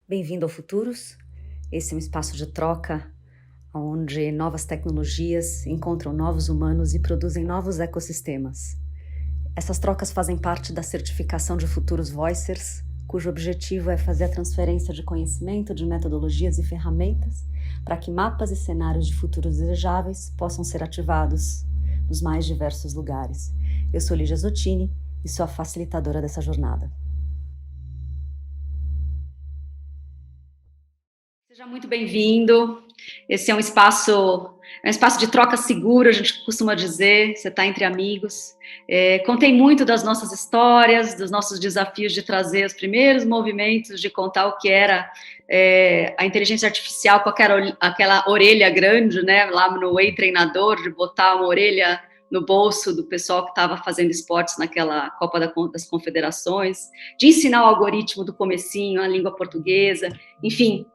Bem-vindo ao Futuros. Esse é um espaço de troca onde novas tecnologias encontram novos humanos e produzem novos ecossistemas. Essas trocas fazem parte da certificação de Futuros Voicers, cujo objetivo é fazer a transferência de conhecimento, de metodologias e ferramentas para que mapas e cenários de futuros desejáveis possam ser ativados nos mais diversos lugares. Eu sou Lígia Zottini e sou a facilitadora dessa jornada. Seja muito bem-vindo. Esse é um espaço de troca seguro, a gente costuma dizer. Você está entre amigos. Contei muito das nossas histórias, dos nossos desafios de trazer os primeiros movimentos, de contar o que era a inteligência artificial com aquela orelha grande, né, lá no Whey Treinador, de botar uma orelha no bolso do pessoal que estava fazendo esportes naquela Copa das Confederações, de ensinar o algoritmo do comecinho, a língua portuguesa, enfim.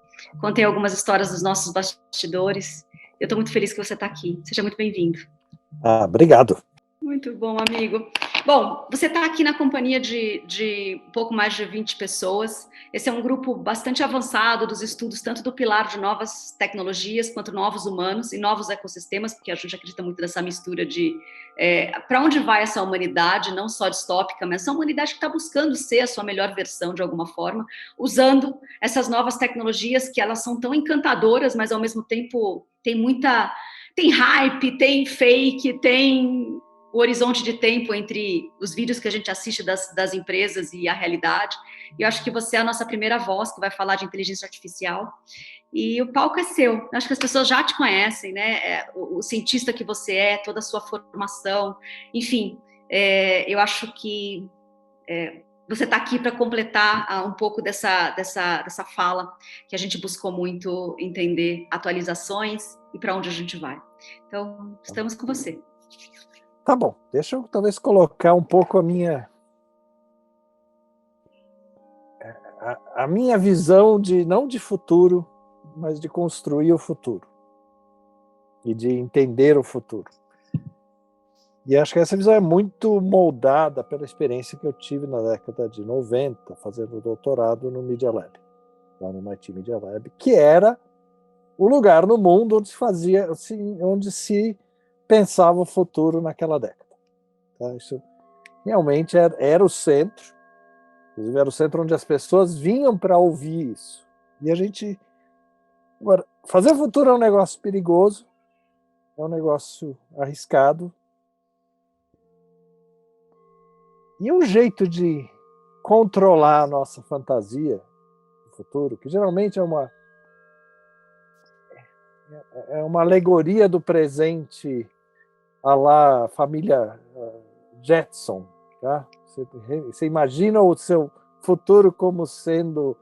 Contei algumas histórias dos nossos bastidores. Eu estou muito feliz que você está aqui. Seja muito bem-vindo. Obrigado. Muito bom, amigo. Bom, você está aqui na companhia de um pouco mais de 20 pessoas. Esse é um grupo bastante avançado dos estudos, tanto do pilar de novas tecnologias, quanto novos humanos e novos ecossistemas, porque a gente acredita muito nessa mistura de para onde vai essa humanidade, não só distópica, mas essa humanidade que está buscando ser a sua melhor versão de alguma forma, usando essas novas tecnologias que elas são tão encantadoras, mas ao mesmo tempo tem hype, tem fake, tem o horizonte de tempo entre os vídeos que a gente assiste das empresas e a realidade. E eu acho que você é a nossa primeira voz que vai falar de inteligência artificial. E o palco é seu. Eu acho que as pessoas já te conhecem, né? O cientista que você é, toda a sua formação. Enfim, eu acho que você está aqui para completar um pouco dessa fala que a gente buscou muito entender atualizações e para onde a gente vai. Então, estamos com você. Tá bom, deixa eu talvez colocar um pouco a minha visão não de futuro, mas de construir o futuro e de entender o futuro. E acho que essa visão é muito moldada pela experiência que eu tive na década de 90, fazendo doutorado no Media Lab, lá no MIT Media Lab, que era o lugar no mundo onde se pensava o futuro naquela década. Tá? Isso realmente era o centro, inclusive era o centro onde as pessoas vinham para ouvir isso. E a gente... Agora, fazer futuro é um negócio perigoso, é um negócio arriscado, e um jeito de controlar a nossa fantasia do futuro, que geralmente é uma alegoria do presente à la família Jetson. Tá? Você imagina o seu futuro como sendo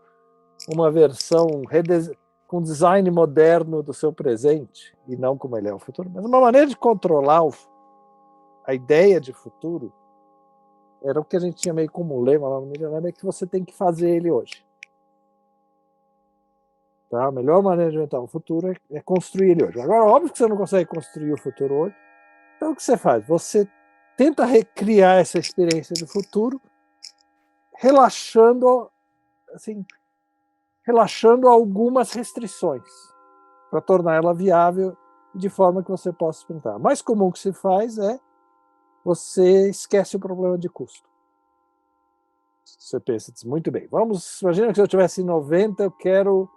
uma versão com design moderno do seu presente, e não como ele é o futuro. Mas uma maneira de controlar a ideia de futuro era o que a gente tinha meio como lema lá no Media Lab, é que você tem que fazer ele hoje. Tá? A melhor maneira de inventar o futuro é construir ele hoje. Agora, óbvio que você não consegue construir o futuro hoje. Então, o que você faz? Você tenta recriar essa experiência do futuro, relaxando algumas restrições, para tornar ela viável de forma que você possa experimentar. O mais comum que se faz é você esquece o problema de custo. Você pensa, diz, muito bem, imagina que se eu estivesse em 90, eu quero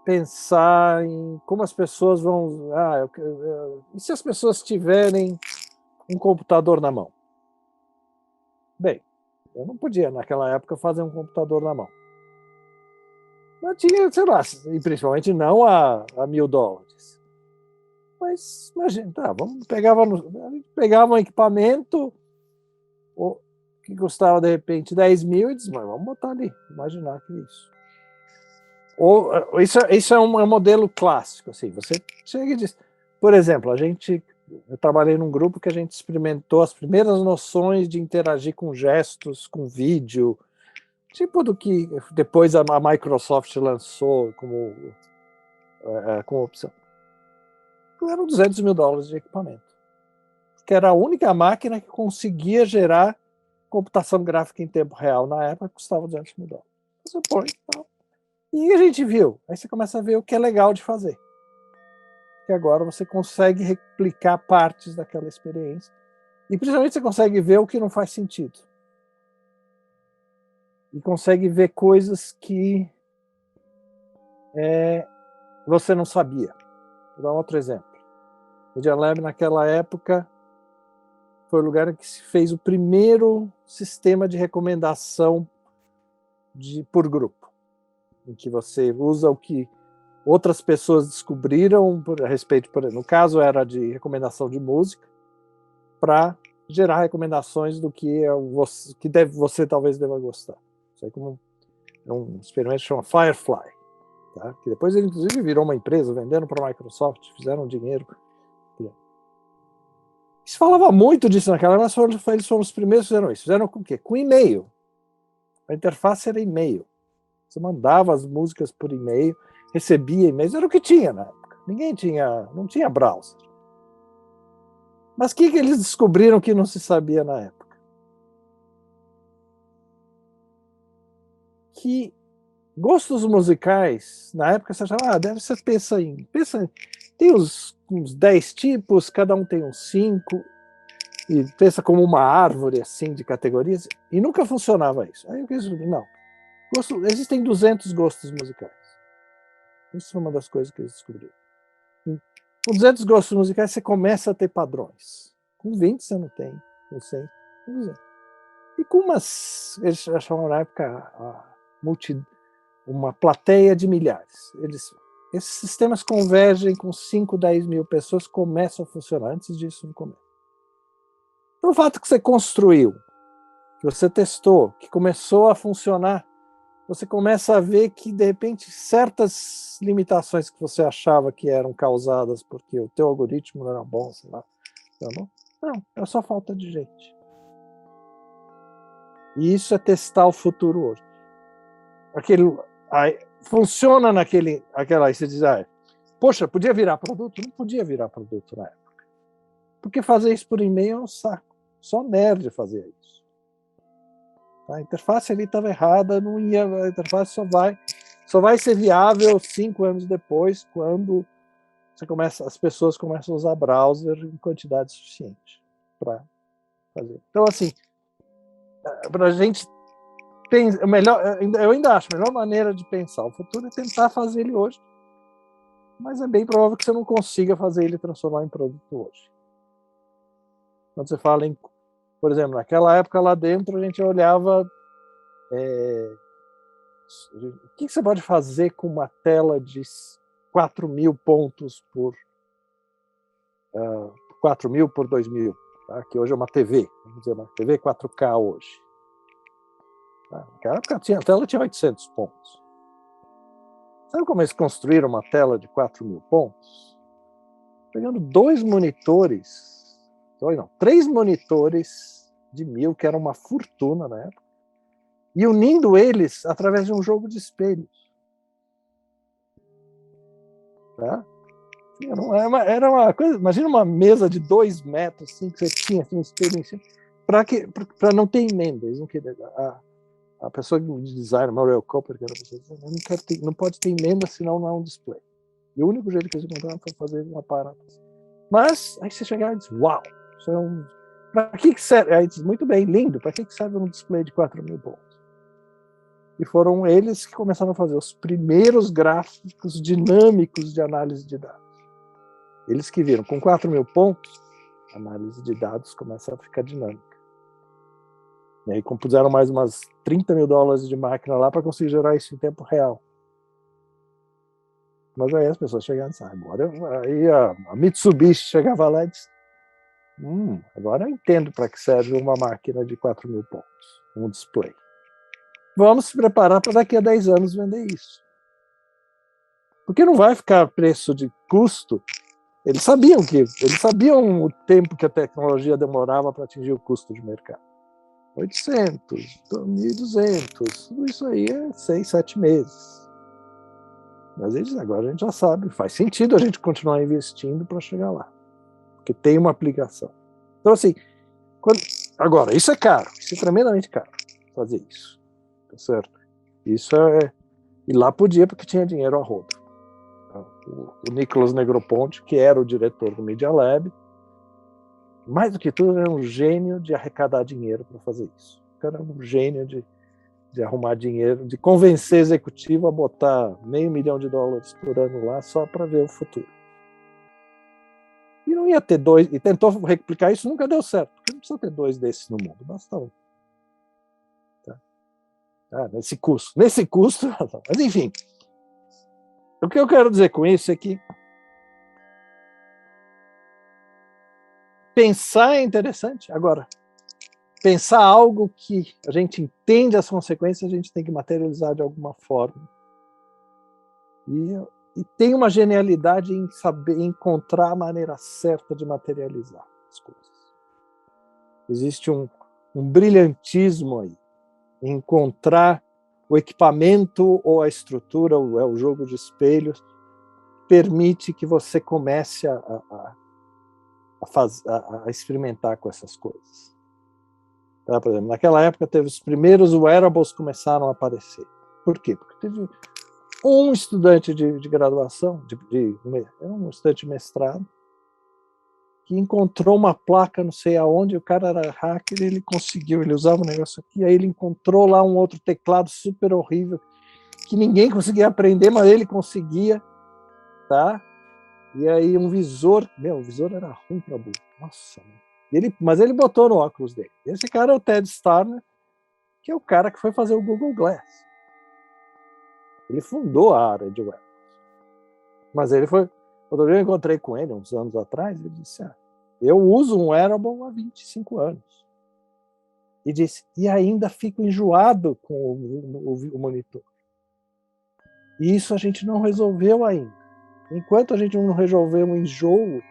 pensar em como as pessoas vão... e se as pessoas tiverem um computador na mão? Bem, eu não podia, naquela época, fazer um computador na mão. Não tinha, sei lá, e principalmente não a $1.000. Mas, imagina, tá, a gente pegava um equipamento que custava, de repente, 10 mil e dizia, mas vamos botar ali, imaginar que isso. Isso é um modelo clássico, assim, você chega e diz, por exemplo, eu trabalhei num grupo que a gente experimentou as primeiras noções de interagir com gestos, com vídeo, tipo do que depois a Microsoft lançou como opção. Eram $200 mil de equipamento, que era a única máquina que conseguia gerar computação gráfica em tempo real na época, custava $200 mil. Você põe, tal. E a gente viu. Aí você começa a ver o que é legal de fazer. Porque agora você consegue replicar partes daquela experiência. E principalmente você consegue ver o que não faz sentido. E consegue ver coisas que você não sabia. Vou dar um outro exemplo. Media Lab, naquela época, foi o lugar em que se fez o primeiro sistema de recomendação por grupo, em que você usa o que outras pessoas descobriram a respeito, no caso era de recomendação de música, para gerar recomendações do que você talvez deva gostar. Isso aí como um experimento que chama Firefly, tá? Que depois ele inclusive virou uma empresa vendendo para a Microsoft, fizeram dinheiro. Se falava muito disso naquela época, mas eles foram os primeiros que fizeram isso. Fizeram com o quê? Com e-mail. A interface era e-mail. Você mandava as músicas por e-mail, recebia e-mails, era o que tinha na época. Não tinha browser. Mas o que eles descobriram que não se sabia na época? Que gostos musicais, na época você achava, você pensa, tem uns 10 tipos, cada um tem uns 5, e pensa como uma árvore assim de categorias, e nunca funcionava isso. Aí eu pensei, não, existem 200 gostos musicais. Isso foi uma das coisas que eles descobriram. Com 200 gostos musicais você começa a ter padrões. Com 20 você não tem, com 100, com 200. E com eles achavam na época uma plateia de milhares. Esses sistemas convergem com 5, 10 mil pessoas, começam a funcionar. Antes disso, não começa. Então, o fato que você construiu, que você testou, que começou a funcionar, você começa a ver que, de repente, certas limitações que você achava que eram causadas porque o teu algoritmo não era bom, sei lá, não, é só falta de gente. E isso é testar o futuro hoje. Funciona aí você diz, poxa, podia virar produto? Não podia virar produto na época. Porque fazer isso por e-mail é um saco. Só nerd fazia isso. A interface ali estava errada, a interface só vai ser viável 5 anos depois, quando as pessoas começam a usar browser em quantidade suficiente para fazer. Então, assim, para a gente eu ainda acho a melhor maneira de pensar o futuro é tentar fazer ele hoje, mas é bem provável que você não consiga fazer ele transformar em produto hoje. Quando você fala em, por exemplo, naquela época lá dentro a gente olhava o que você pode fazer com uma tela de 4.000 pontos por 4.000 por 2.000, tá? Que hoje é uma TV, vamos dizer, uma TV 4K hoje. Naquela época a tela tinha 800 pontos. Sabe como eles construíram uma tela de 4.000 pontos? Pegando 3 monitores de 1.000, que era uma fortuna na época, e unindo eles através de um jogo de espelhos. Tá? Era uma coisa, imagina uma mesa de 2 metros, assim, que você tinha assim, um espelho em cima, para não ter emenda. Eles não queriam, a pessoa de design, Muriel Cooper, que era a pessoa, não pode ter emenda, senão não é um display. E o único jeito que eles encontraram foi fazer um aparato. Mas aí você chegava e diz, uau, isso é para que serve? Aí diz, muito bem, lindo, para que serve um display de 4.000 pontos? E foram eles que começaram a fazer os primeiros gráficos dinâmicos de análise de dados. Eles que viram, com 4.000 pontos, a análise de dados começa a ficar dinâmica. E aí compuseram mais umas $30 mil de máquina lá para conseguir gerar isso em tempo real. Mas aí as pessoas chegaram e disseram, agora aí a Mitsubishi chegava lá e disse, agora eu entendo para que serve uma máquina de 4.000 pontos, um display. Vamos se preparar para daqui a 10 anos vender isso. Porque não vai ficar preço de custo. Eles sabiam o tempo que a tecnologia demorava para atingir o custo de mercado. 800, 1.200, tudo isso aí é 6, 7 meses. Mas eles agora a gente já sabe, faz sentido a gente continuar investindo para chegar lá. Porque tem uma aplicação. Então, assim, agora, isso é caro, isso é tremendamente caro, fazer isso. Tá certo? E lá podia, porque tinha dinheiro a rodo. O Nicolas Negroponte, que era o diretor do Media Lab, mais do que tudo, era um gênio de arrecadar dinheiro para fazer isso. O cara era um gênio de arrumar dinheiro, de convencer executivo a botar $500 mil por ano lá só para ver o futuro. E não ia ter dois, e tentou replicar isso, nunca deu certo, porque não precisa ter dois desses no mundo, basta um. Tá? Nesse custo, mas enfim. O que eu quero dizer com isso é que pensar é interessante. Agora, pensar algo que a gente entende as consequências, a gente tem que materializar de alguma forma. E tem uma genialidade em saber encontrar a maneira certa de materializar as coisas. Existe um brilhantismo aí, em encontrar o equipamento ou a estrutura, o jogo de espelhos, permite que você comece a experimentar com essas coisas. Tá? Por exemplo, naquela época, teve os primeiros wearables começaram a aparecer. Por quê? Porque teve um estudante de graduação, um estudante de mestrado, que encontrou uma placa, não sei aonde, o cara era hacker, ele conseguiu, ele usava um negócio aqui, aí ele encontrou lá um outro teclado super horrível, que ninguém conseguia aprender, mas ele conseguia, tá? E aí um visor, o visor era ruim pra burro, nossa, mas ele botou no óculos dele. Esse cara é o Ted Starner, que é o cara que foi fazer o Google Glass. Ele fundou a área de wearables. Mas ele foi, quando eu encontrei com ele uns anos atrás, ele disse, eu uso um wearable há 25 anos. E disse, e ainda fico enjoado com o monitor. E isso a gente não resolveu ainda. Enquanto a gente não resolver um enjoo,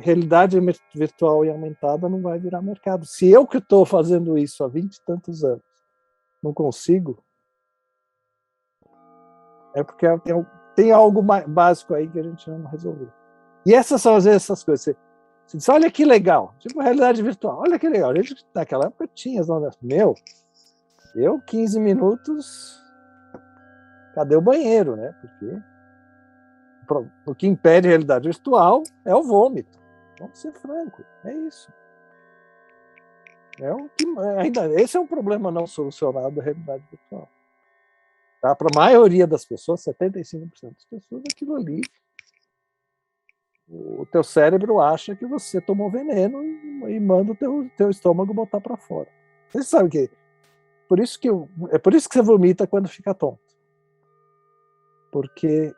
realidade virtual e aumentada não vai virar mercado. Se eu que estou fazendo isso há 20 e tantos anos não consigo, é porque tem algo básico aí que a gente não resolveu. E essas são, às vezes, essas coisas. Você diz, olha que legal, tipo realidade virtual, olha que legal. A gente, naquela época, tinha as notas. Eu 15 minutos, cadê o banheiro, né? Porque o que impede a realidade virtual é o vômito. Vamos ser franco, é isso. Esse é um problema não solucionado da realidade virtual. Tá? Para a maioria das pessoas, 75% das pessoas, aquilo ali, o teu cérebro acha que você tomou veneno e manda o teu estômago botar para fora. Você sabe que é por isso que você vomita quando fica tonto. Porque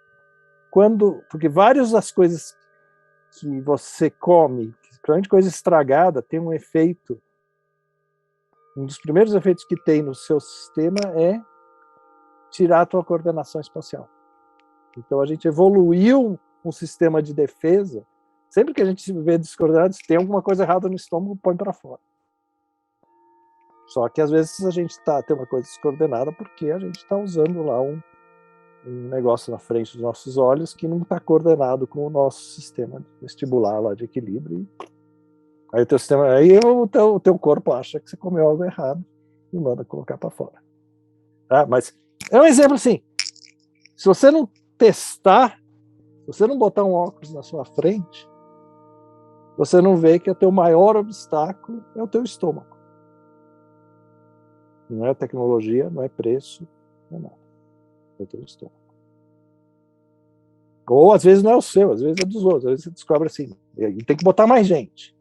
várias das coisas que você come, principalmente coisa estragada, tem um efeito. Um dos primeiros efeitos que tem no seu sistema é tirar a tua coordenação espacial. Então a gente evoluiu um sistema de defesa. Sempre que a gente se vê descoordenado, se tem alguma coisa errada no estômago, põe para fora. Só que às vezes a gente tem uma coisa descoordenada porque a gente está usando lá um negócio na frente dos nossos olhos que não está coordenado com o nosso sistema vestibular lá de equilíbrio. Aí o teu corpo acha que você comeu algo errado e manda colocar para fora. Tá? Mas é um exemplo assim. Se você não testar, se você não botar um óculos na sua frente, você não vê que o teu maior obstáculo é o teu estômago. Não é tecnologia, não é preço, não é nada. É o teu estômago. Ou às vezes não é o seu, às vezes é dos outros. Às vezes você descobre assim, e tem que botar mais gente.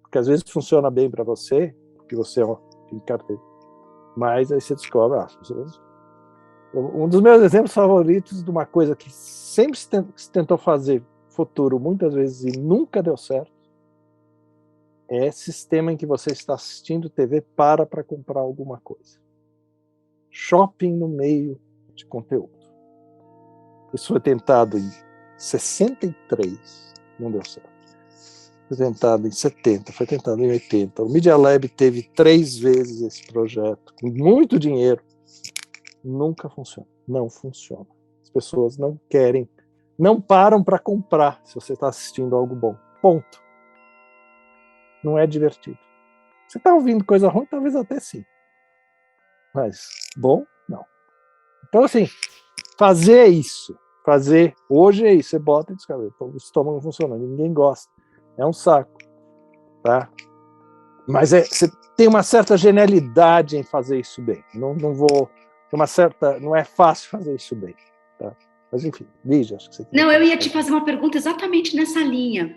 Porque às vezes funciona bem para você, porque você tem carteira. Mas aí você descobre, um dos meus exemplos favoritos de uma coisa que sempre se tentou fazer futuro muitas vezes e nunca deu certo é sistema em que você está assistindo TV para comprar alguma coisa. Shopping no meio de conteúdo. Isso foi tentado em 63, não deu certo. Foi tentado em 70, foi tentado em 80. O Media Lab teve 3 vezes esse projeto, com muito dinheiro. Nunca funciona. Não funciona. As pessoas não querem, não param para comprar se você está assistindo algo bom. Ponto. Não é divertido. Você está ouvindo coisa ruim? Talvez até sim. Mas bom, não. Então, assim, fazer isso, hoje é isso, você bota e descobre, o estômago não funciona, ninguém gosta, é um saco, tá? Mas você tem uma certa genialidade em fazer isso bem, não é fácil fazer isso bem, tá? Mas enfim, Lígia, acho que você queria... Não, eu ia te fazer uma pergunta exatamente nessa linha,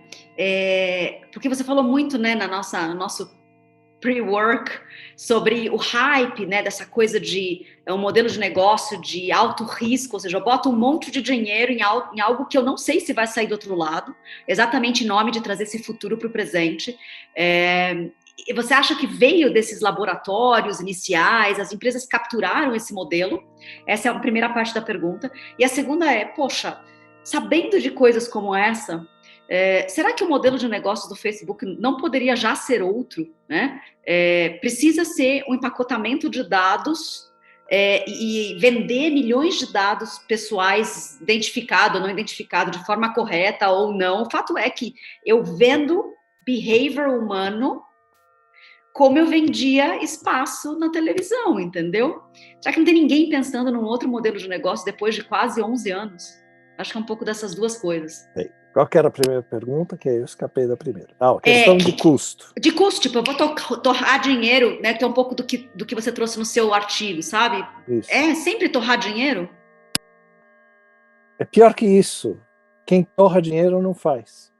porque você falou muito, né, no nosso pre-work, sobre o hype, né, dessa coisa de um modelo de negócio de alto risco, ou seja, eu boto um monte de dinheiro em algo que eu não sei se vai sair do outro lado, exatamente em nome de trazer esse futuro para o presente. E você acha que veio desses laboratórios iniciais, as empresas capturaram esse modelo? Essa é a primeira parte da pergunta. E a segunda é, poxa, sabendo de coisas como essa, será que o modelo de negócios do Facebook não poderia já ser outro, né? Precisa ser um empacotamento de dados e vender milhões de dados pessoais, identificado ou não identificado, de forma correta ou não. O fato é que eu vendo behavior humano como eu vendia espaço na televisão, entendeu? Será que não tem ninguém pensando num outro modelo de negócio depois de quase 11 anos? Acho que é um pouco dessas duas coisas. Qual que era a primeira pergunta? Que eu escapei da primeira. Questão de custo. De custo, tipo, eu vou torrar dinheiro, né? Que é um pouco do que você trouxe no seu artigo, sabe? Isso. É sempre torrar dinheiro? É pior que isso. Quem torra dinheiro não faz.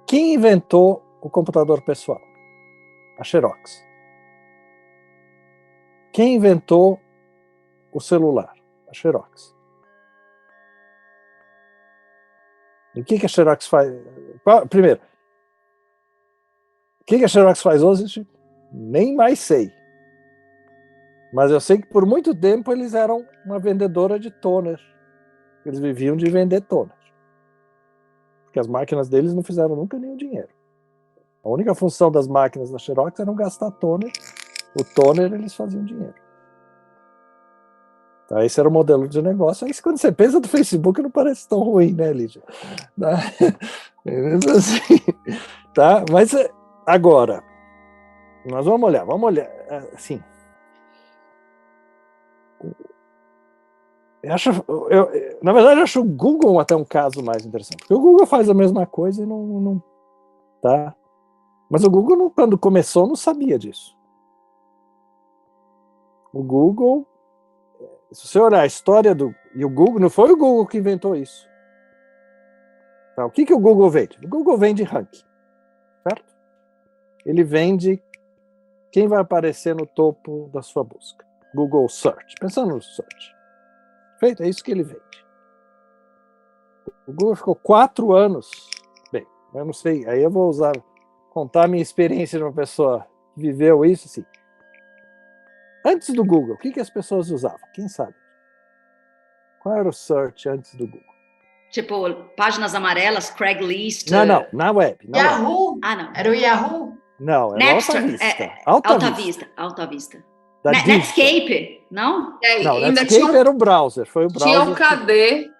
Quem inventou o computador pessoal? A Xerox. Quem inventou o celular? A Xerox. E o que a Xerox faz? Primeiro, o que a Xerox faz hoje? Nem mais sei. Mas eu sei que por muito tempo eles eram uma vendedora de toner. Eles viviam de vender toner. Porque as máquinas deles não fizeram nunca nenhum dinheiro. A única função das máquinas da Xerox era não gastar toner. O toner eles faziam dinheiro. Tá, esse era o modelo de negócio. Aí quando você pensa do Facebook não parece tão ruim, né, Lídia? Assim, tá? Mas agora, nós vamos olhar, assim. Na verdade, eu acho o Google até um caso mais interessante, porque o Google faz a mesma coisa e não tá? Mas o Google, quando começou, não sabia disso. O Google, se você olhar a história e o Google, não foi o Google que inventou isso. Tá? O que o Google vende? O Google vende ranking, certo? Ele vende quem vai aparecer no topo da sua busca. Google Search, pensando no Search. Perfeito? É isso que ele vende. O Google ficou 4 anos. Bem, eu não sei, aí eu vou contar a minha experiência de uma pessoa que viveu isso, assim. Antes do Google, o que as pessoas usavam? Quem sabe? Qual era o search antes do Google? Tipo, páginas amarelas, Craigslist... Não, na web. Yahoo? Não. Era o Yahoo? Não, era Napster, Alta Vista. Alta Vista. Da Netscape, não? Não, ainda Netscape era o browser. Foi o browser. Tinha um KD.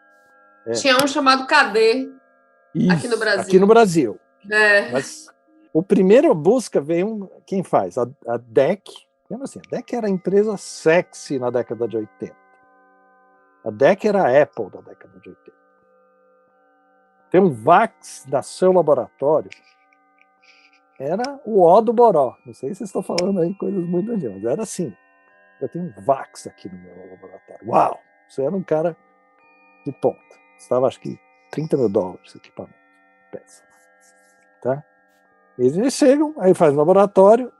Tinha um chamado KD. Isso, aqui no Brasil. Aqui no Brasil. Mas o primeiro busca veio quem faz? A DEC. Lembra assim, a DEC era a empresa sexy na década de 80. A DEC era a Apple da década de 80. Tem um VAX no seu laboratório. Era o O do Boró. Não sei se vocês estão falando aí coisas muito antigas. Era assim. Eu tenho um VAX aqui no meu laboratório. Uau! Você era um cara de ponta. Custava, acho que, $30 mil esse equipamento. Peça. Tá? Eles chegam, aí faz no laboratório,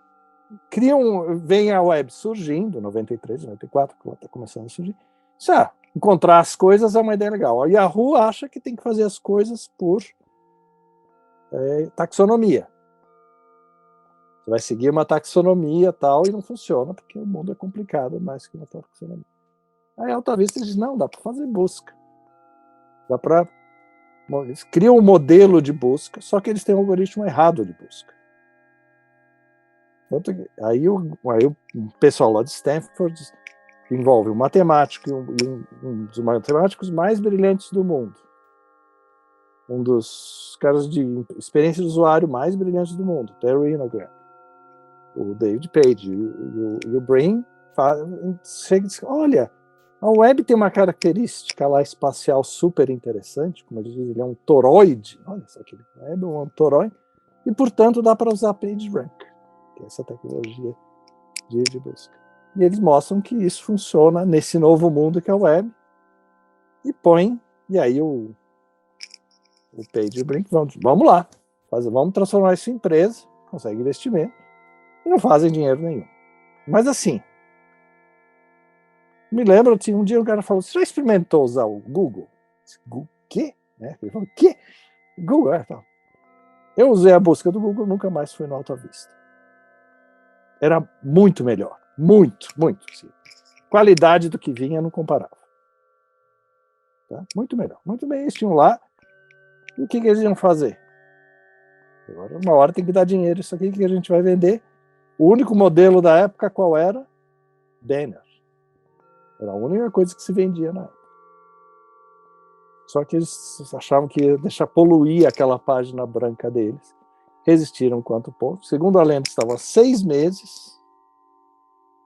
vem a web surgindo, 93, 94, quando está começando a surgir. Encontrar as coisas é uma ideia legal. A Yahoo acha que tem que fazer as coisas por taxonomia. Você vai seguir uma taxonomia tal e não funciona, porque o mundo é complicado mais que uma taxonomia. Aí a Alta Vista diz, não, dá para fazer busca. Eles criam um modelo de busca, só que eles têm um algoritmo errado de busca. Aí o pessoal lá de Stanford envolve um matemático e um dos matemáticos mais brilhantes do mundo. Um dos caras de experiência de usuário mais brilhantes do mundo, Terry Winograd. O David Page e o Brin chega e diz, olha, a web tem uma característica lá espacial super interessante, como eles dizem, ele é um toroide, olha só que web é um toroide, e portanto dá para usar PageRank, que é essa tecnologia de busca. E eles mostram que isso funciona nesse novo mundo que é a web, e aí o PageRank, vamos lá, vamos transformar isso em empresa, consegue investimento, e não fazem dinheiro nenhum. Mas assim, me lembro, um dia o cara falou, você já experimentou usar o Google? Google, quê? Ele falou, quê? Google, tá. Eu usei a busca do Google, nunca mais fui no Alta Vista. Era muito melhor, muito. Sim. Qualidade do que vinha não comparava. Tá? Muito melhor, muito bem, eles tinham lá, e o que eles iam fazer? Agora, uma hora tem que dar dinheiro, isso aqui que a gente vai vender. O único modelo da época qual era? Banner. Era a única coisa que se vendia na época. Só que eles achavam que ia deixar poluir aquela página branca deles. Resistiram quanto pouco. Segundo a lenda, estavam 6 meses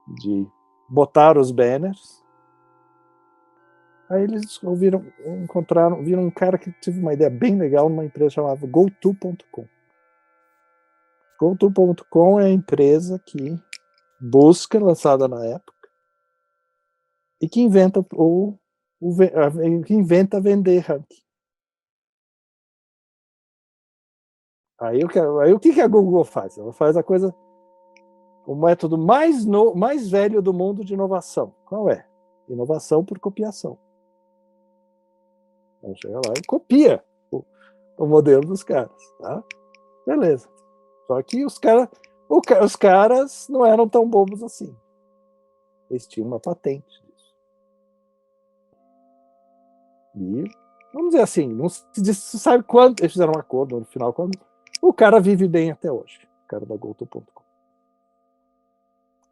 de botar os banners. Aí eles viram um cara que teve uma ideia bem legal numa empresa chamada GoTo.com. GoTo.com é a empresa que busca, lançada na época, e que inventa vender ranking. Aí o que a Google faz? Ela faz o método mais velho do mundo de inovação. Qual é? Inovação por copiação. Então chega lá e copia o modelo dos caras. Tá? Beleza. Só que os caras não eram tão bobos assim. Eles tinham uma patente disso. E, vamos dizer assim, não se sabe quanto. Eles fizeram um acordo no final com o cara vive bem até hoje, o cara da GoTo.com.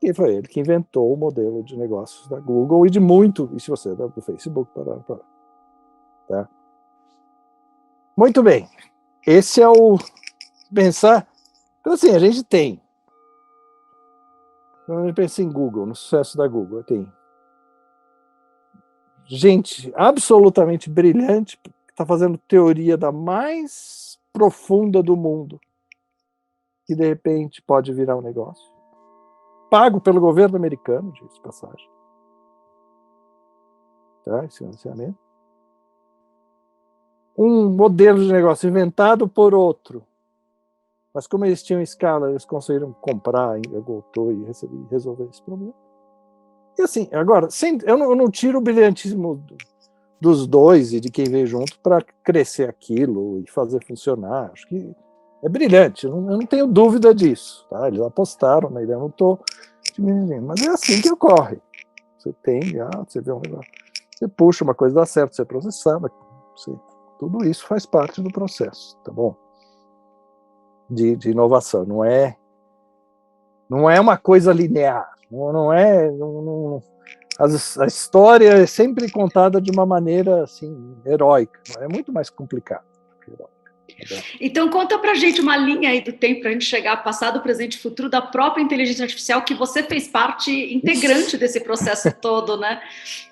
E foi ele que inventou o modelo de negócios da Google e de muito, e se você é do Facebook, tá? Muito bem. Esse é o pensar. Então, assim, a gente tem. Quando a gente pensa em Google, no sucesso da Google, tem gente absolutamente brilhante que está fazendo teoria da mais profunda do mundo, que de repente pode virar um negócio. Pago pelo governo americano, diz passagem. Tá? Esse financiamento. Um modelo de negócio inventado por outro. Mas como eles tinham escala, eles conseguiram comprar a GoTo e resolver esse problema. E assim, agora, eu não tiro o brilhantismo dos dois e de quem veio junto para crescer aquilo e fazer funcionar. Acho que é brilhante, eu não tenho dúvida disso. Tá? Eles apostaram na ideia, eu não estou diminuindo. Mas é assim que ocorre. Você você vê um negócio, você puxa uma coisa, dá certo, você processa, tudo isso faz parte do processo, tá bom? De inovação, não é uma coisa linear, a história é sempre contada de uma maneira assim heróica, é muito mais complicado. Então conta pra gente uma linha aí do tempo pra gente chegar ao passado, presente e futuro da própria inteligência artificial, que você fez parte integrante desse processo todo, né?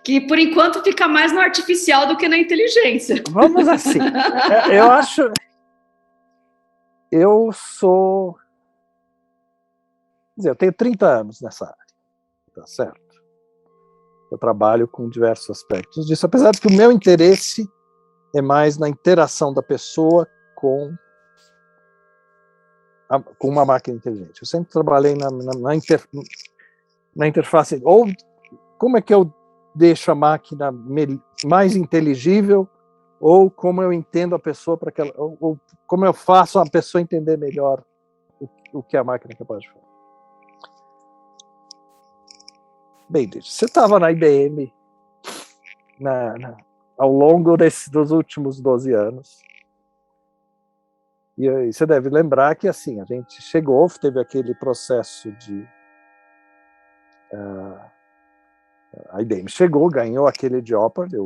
Que por enquanto fica mais no artificial do que na inteligência. Vamos assim, eu acho. Eu tenho 30 anos nessa área, tá certo? Eu trabalho com diversos aspectos disso, apesar de que o meu interesse é mais na interação da pessoa com uma máquina inteligente. Eu sempre trabalhei na interface, ou como é que eu deixo a máquina mais inteligível, ou como eu entendo a pessoa para que ela, ou como eu faço a pessoa entender melhor o que a máquina é capaz de fazer. Bem, você estava na IBM ao longo dos últimos 12 anos. E aí, você deve lembrar que assim, a gente chegou, teve aquele processo de... a IBM chegou, ganhou aquele Jeopardy,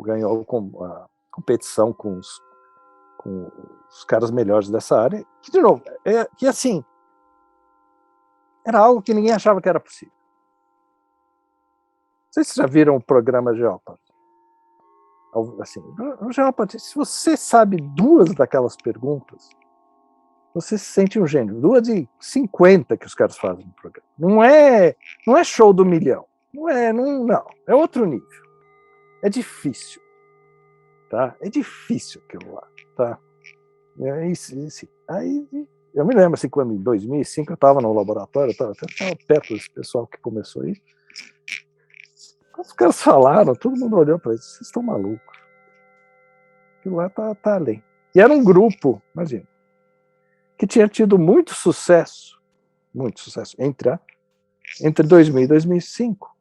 ganhou a competição com os caras melhores dessa área, que, de novo, que assim, era algo que ninguém achava que era possível. Não sei se vocês já viram o programa Jeopardy. Assim, no Jeopardy, se você sabe 2 daquelas perguntas, você se sente um gênio. 2 de 50 que os caras fazem no programa. Não é show do milhão. Não. É outro nível. É difícil. Tá? É difícil aquilo lá. Tá? Aí, eu me lembro, assim, quando em 2005 eu estava no laboratório, eu estava perto desse pessoal que começou isso. Quando os caras falaram, todo mundo olhou para eles, vocês estão malucos. Aquilo lá tá além. E era um grupo, imagina, que tinha tido muito sucesso entre 2000 e 2005,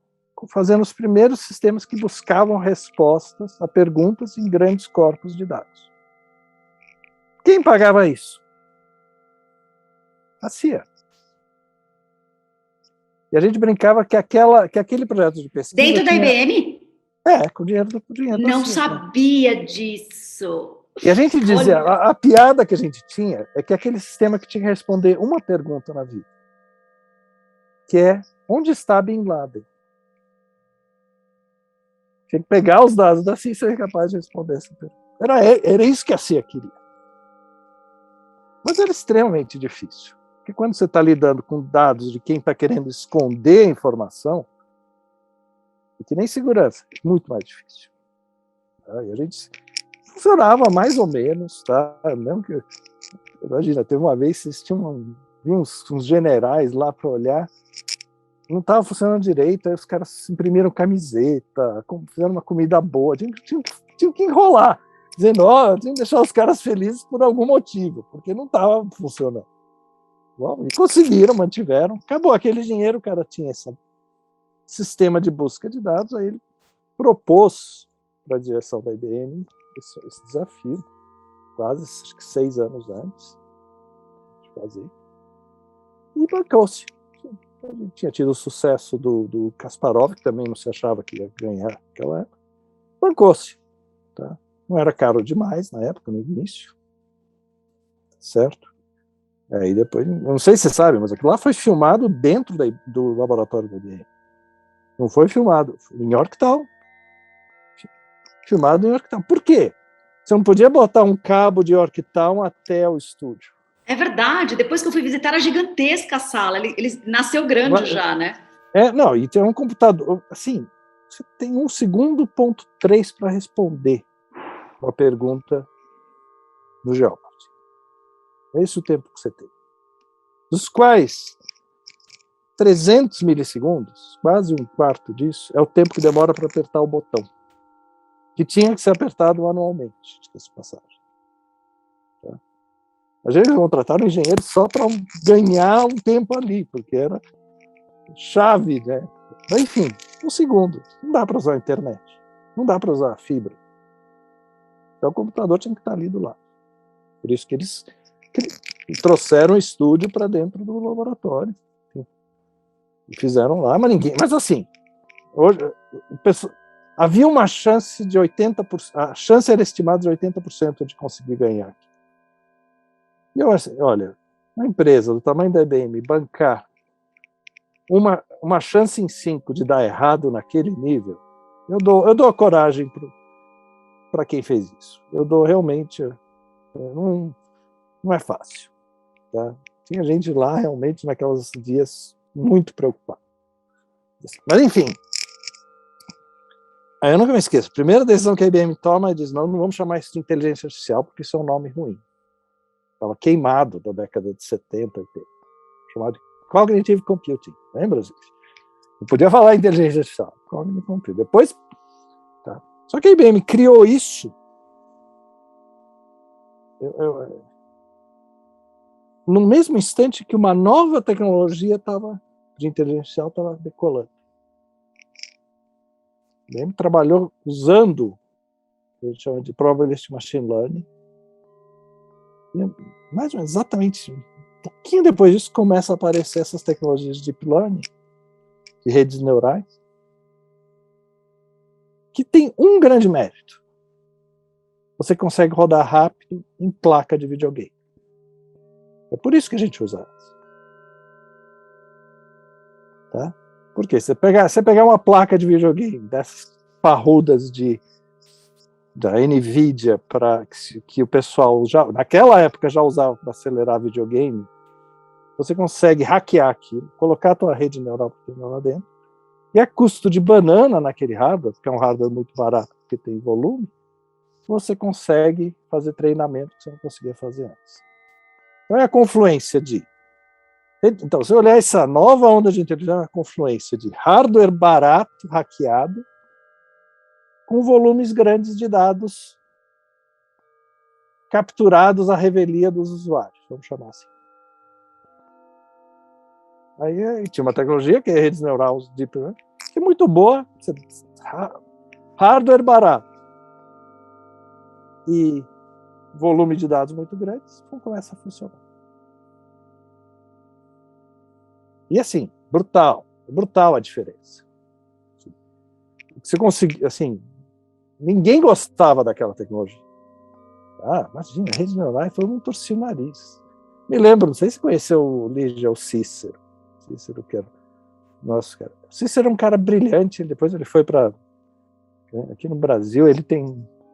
fazendo os primeiros sistemas que buscavam respostas a perguntas em grandes corpos de dados. Quem pagava isso? A CIA. E a gente brincava que aquele projeto de pesquisa... Dentro da IBM? Com o dinheiro da CIA. Não sabia disso. E a gente dizia, a piada que a gente tinha é que aquele sistema que tinha que responder uma pergunta na vida, que é, onde está Bin Laden? Tinha que pegar os dados da CIA e ser capaz de responder essa pergunta. Era isso que a CIA queria. Mas era extremamente difícil. Porque quando você está lidando com dados de quem está querendo esconder a informação, é que nem segurança, é muito mais difícil. E a gente funcionava mais ou menos, tá? Não que, imagina, teve uma vez que tinham uns generais lá para olhar, não estava funcionando direito, aí os caras imprimiram camiseta, fizeram uma comida boa, tinha que enrolar, dizendo, tinha que deixar os caras felizes por algum motivo, porque não estava funcionando. Bom, e conseguiram, mantiveram, acabou aquele dinheiro, o cara tinha esse sistema de busca de dados, aí ele propôs para a direção da IBM esse desafio, quase acho que 6 anos antes de fazer, e bancou-se. Ele tinha tido o sucesso do Kasparov, que também não se achava que ia ganhar naquela época, bancou-se. Tá? Não era caro demais na época, no início, certo? Aí depois, não sei se você sabe, mas aquilo lá foi filmado dentro do laboratório da IBM. Não foi filmado, foi em Yorktown. Filmado em Yorktown. Por quê? Você não podia botar um cabo de Yorktown até o estúdio. É verdade, depois que eu fui visitar, era gigantesca a sala, ele nasceu grande já, né? Não, e tem um computador, assim, você tem 1 segundo, ponto 3 para responder uma pergunta do Jeopardy. É esse o tempo que você tem. Dos quais 300 milissegundos, quase 1/4 disso, é o tempo que demora para apertar o botão, que tinha que ser apertado manualmente, de passagem. Tá? A gente contrataram um engenheiro só para ganhar um tempo ali, porque era chave, né? Mas, enfim, 1 segundo. Não dá para usar a internet. Não dá para usar a fibra. Então o computador tinha que estar ali do lado. Por isso que eles trouxeram o estúdio para dentro do laboratório. E fizeram lá, mas ninguém... Mas assim, hoje, havia uma chance de 80%, a chance era estimada de 80% de conseguir ganhar. E eu assim, olha, uma empresa do tamanho da IBM bancar uma chance em 5 de dar errado naquele nível, eu dou a coragem para quem fez isso. Eu dou realmente... Não é fácil. Tá? Tinha gente lá realmente naqueles dias muito preocupada. Mas enfim, aí eu nunca me esqueço. A primeira decisão que a IBM toma é diz, não vamos chamar isso de inteligência artificial porque isso é um nome ruim. Estava queimado da década de 70, 80. Chamado de Cognitive Computing. Lembra, gente? Não podia falar inteligência artificial. Cognitive Computing. Depois... Tá? Só que a IBM criou isso no mesmo instante que uma nova tecnologia de inteligência artificial estava decolando. A IBM trabalhou usando o que a gente chama de Probabilistic Machine Learning. E mais ou menos exatamente um pouquinho depois disso começam a aparecer essas tecnologias de Deep Learning, de redes neurais, que tem um grande mérito. Você consegue rodar rápido em placa de videogame. É por isso que a gente usa elas. Tá? Por quê? Você pegar uma placa de videogame dessas parrudas da NVIDIA, que o pessoal naquela época já usava para acelerar videogame, você consegue hackear aquilo, colocar a tua rede neural lá dentro, e a custo de banana naquele hardware, que é um hardware muito barato, porque tem volume, você consegue fazer treinamento que você não conseguia fazer antes. Então é a confluência de... Então, se eu olhar essa nova onda de inteligência, é a confluência de hardware barato, hackeado, com volumes grandes de dados capturados à revelia dos usuários, vamos chamar assim. Aí tinha uma tecnologia, que é redes neurais Deep Learning, que é muito boa, hardware barato e volume de dados muito grandes, então começa a funcionar. E assim, brutal a diferença. Você conseguir, assim, ninguém gostava daquela tecnologia. Imagina, redes neurais, todo mundo torcia o nariz. Me lembro, não sei se conheceu o Ligia, o Cícero. Cícero, que era nosso cara. O Cícero é um cara brilhante, depois ele foi para... Aqui no Brasil, ele tem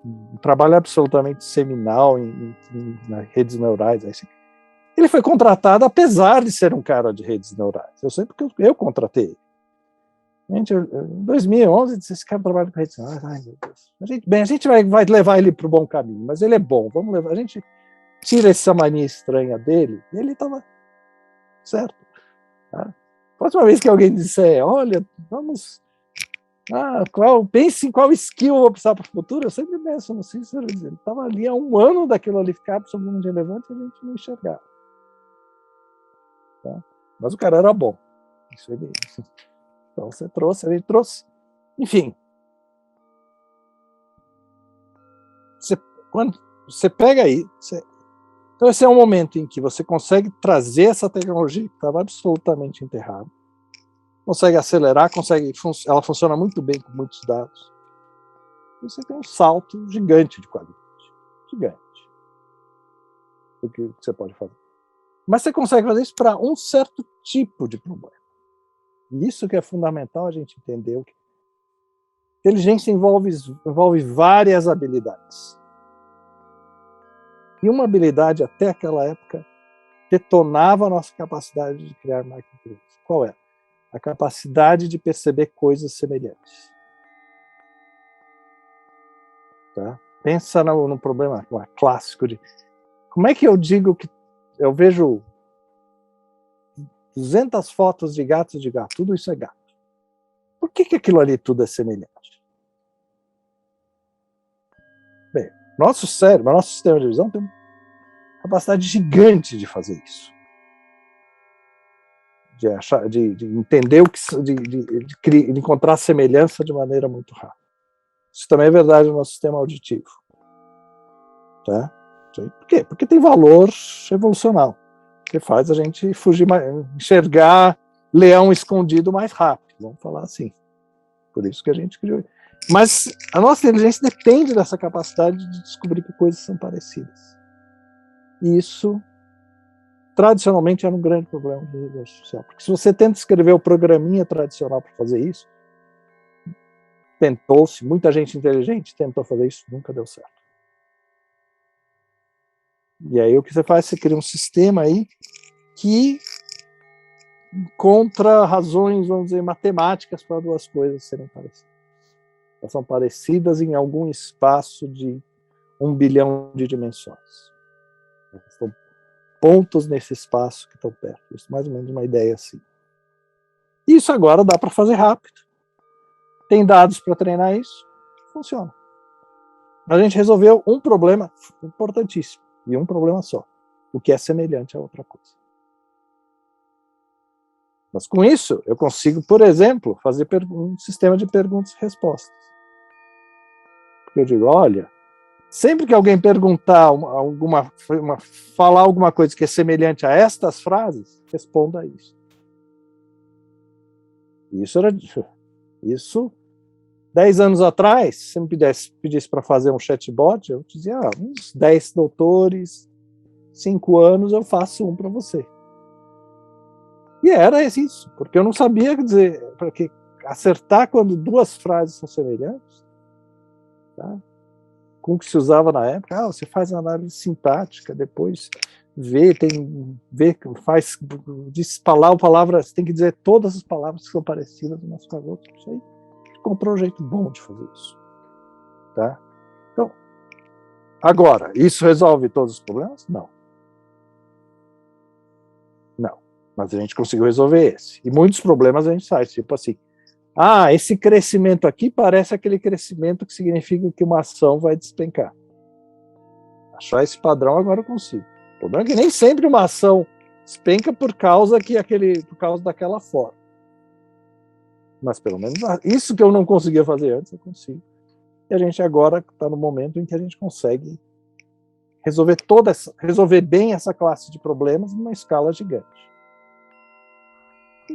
um trabalho absolutamente seminal nas redes neurais. Assim. Ele foi contratado apesar de ser um cara de redes neurais. Eu sei porque eu contratei ele. Em 2011, disse, esse cara trabalha com redes neurais. Ai, meu Deus. A gente vai levar ele para o bom caminho, mas ele é bom. Vamos levar. A gente tira essa mania estranha dele, e ele estava certo. Tá? Próxima vez que alguém disser, olha, vamos... pense em qual skill eu vou precisar para o futuro, eu sempre penso no Cícero, ele estava ali há um ano daquilo ali ficar absolutamente relevante e a gente não enxergava. Tá? Mas o cara era bom. Isso ele... Então você trouxe, ele trouxe. Enfim. Quando você pega aí... Então esse é um momento em que você consegue trazer essa tecnologia que estava absolutamente enterrada, consegue acelerar, ela funciona muito bem com muitos dados. E você tem um salto gigante de qualidade. Gigante. O que você pode fazer. Mas você consegue fazer isso para um certo tipo de problema. E isso que é fundamental a gente entender. Inteligência envolve várias habilidades. E uma habilidade, até aquela época, detonava a nossa capacidade de criar máquinas. Qual é? A capacidade de perceber coisas semelhantes. Tá? Pensa no problema clássico de como é que eu digo que eu vejo 200 fotos de gatos, tudo isso é gato. Por que aquilo ali tudo é semelhante? Bem, nosso cérebro, nosso sistema de visão tem uma capacidade gigante de fazer isso. De entender de encontrar semelhança de maneira muito rápida. Isso também é verdade no nosso sistema auditivo. Tá? Por quê? Porque tem valor evolucional, que faz a gente enxergar leão escondido mais rápido, vamos falar assim. Por isso que a gente criou. Mas a nossa inteligência depende dessa capacidade de descobrir que coisas são parecidas. E isso, tradicionalmente, era um grande problema da inteligência artificial. Porque se você tenta escrever o programinha tradicional para fazer isso, tentou-se, muita gente inteligente tentou fazer isso, nunca deu certo. E aí o que você faz? Você cria um sistema aí que encontra razões, vamos dizer, matemáticas para duas coisas serem parecidas. Elas são parecidas em algum espaço de 1 bilhão de dimensões. São pontos nesse espaço que estão perto. Isso é mais ou menos uma ideia assim. Isso agora dá para fazer rápido. Tem dados para treinar isso. Funciona. A gente resolveu um problema importantíssimo. E um problema só. O que é semelhante a outra coisa. Mas com isso, eu consigo, por exemplo, fazer um sistema de perguntas e respostas. Porque eu digo, olha, sempre que alguém perguntar falar alguma coisa que é semelhante a estas frases, responda a isso. Isso 10 anos atrás, se me pedisse para fazer um chatbot, eu dizia, uns 10 doutores, 5 anos, eu faço um para você. E era isso, porque eu não sabia dizer, porque acertar quando duas frases são semelhantes, tá? Com o que se usava na época, você faz análise sintática, depois faz, diz palavras, tem que dizer todas as palavras que são parecidas umas com as outras. Isso aí encontrou um jeito bom de fazer isso. Tá? Então, agora, isso resolve todos os problemas? Não. Não. Mas a gente conseguiu resolver esse. E muitos problemas a gente sai, tipo assim, esse crescimento aqui parece aquele crescimento que significa que uma ação vai despencar. Achar esse padrão agora eu consigo. O problema é que nem sempre uma ação despenca por causa daquela forma. Mas pelo menos isso que eu não conseguia fazer antes, eu consigo. E a gente agora está no momento em que a gente consegue resolver bem essa classe de problemas numa escala gigante.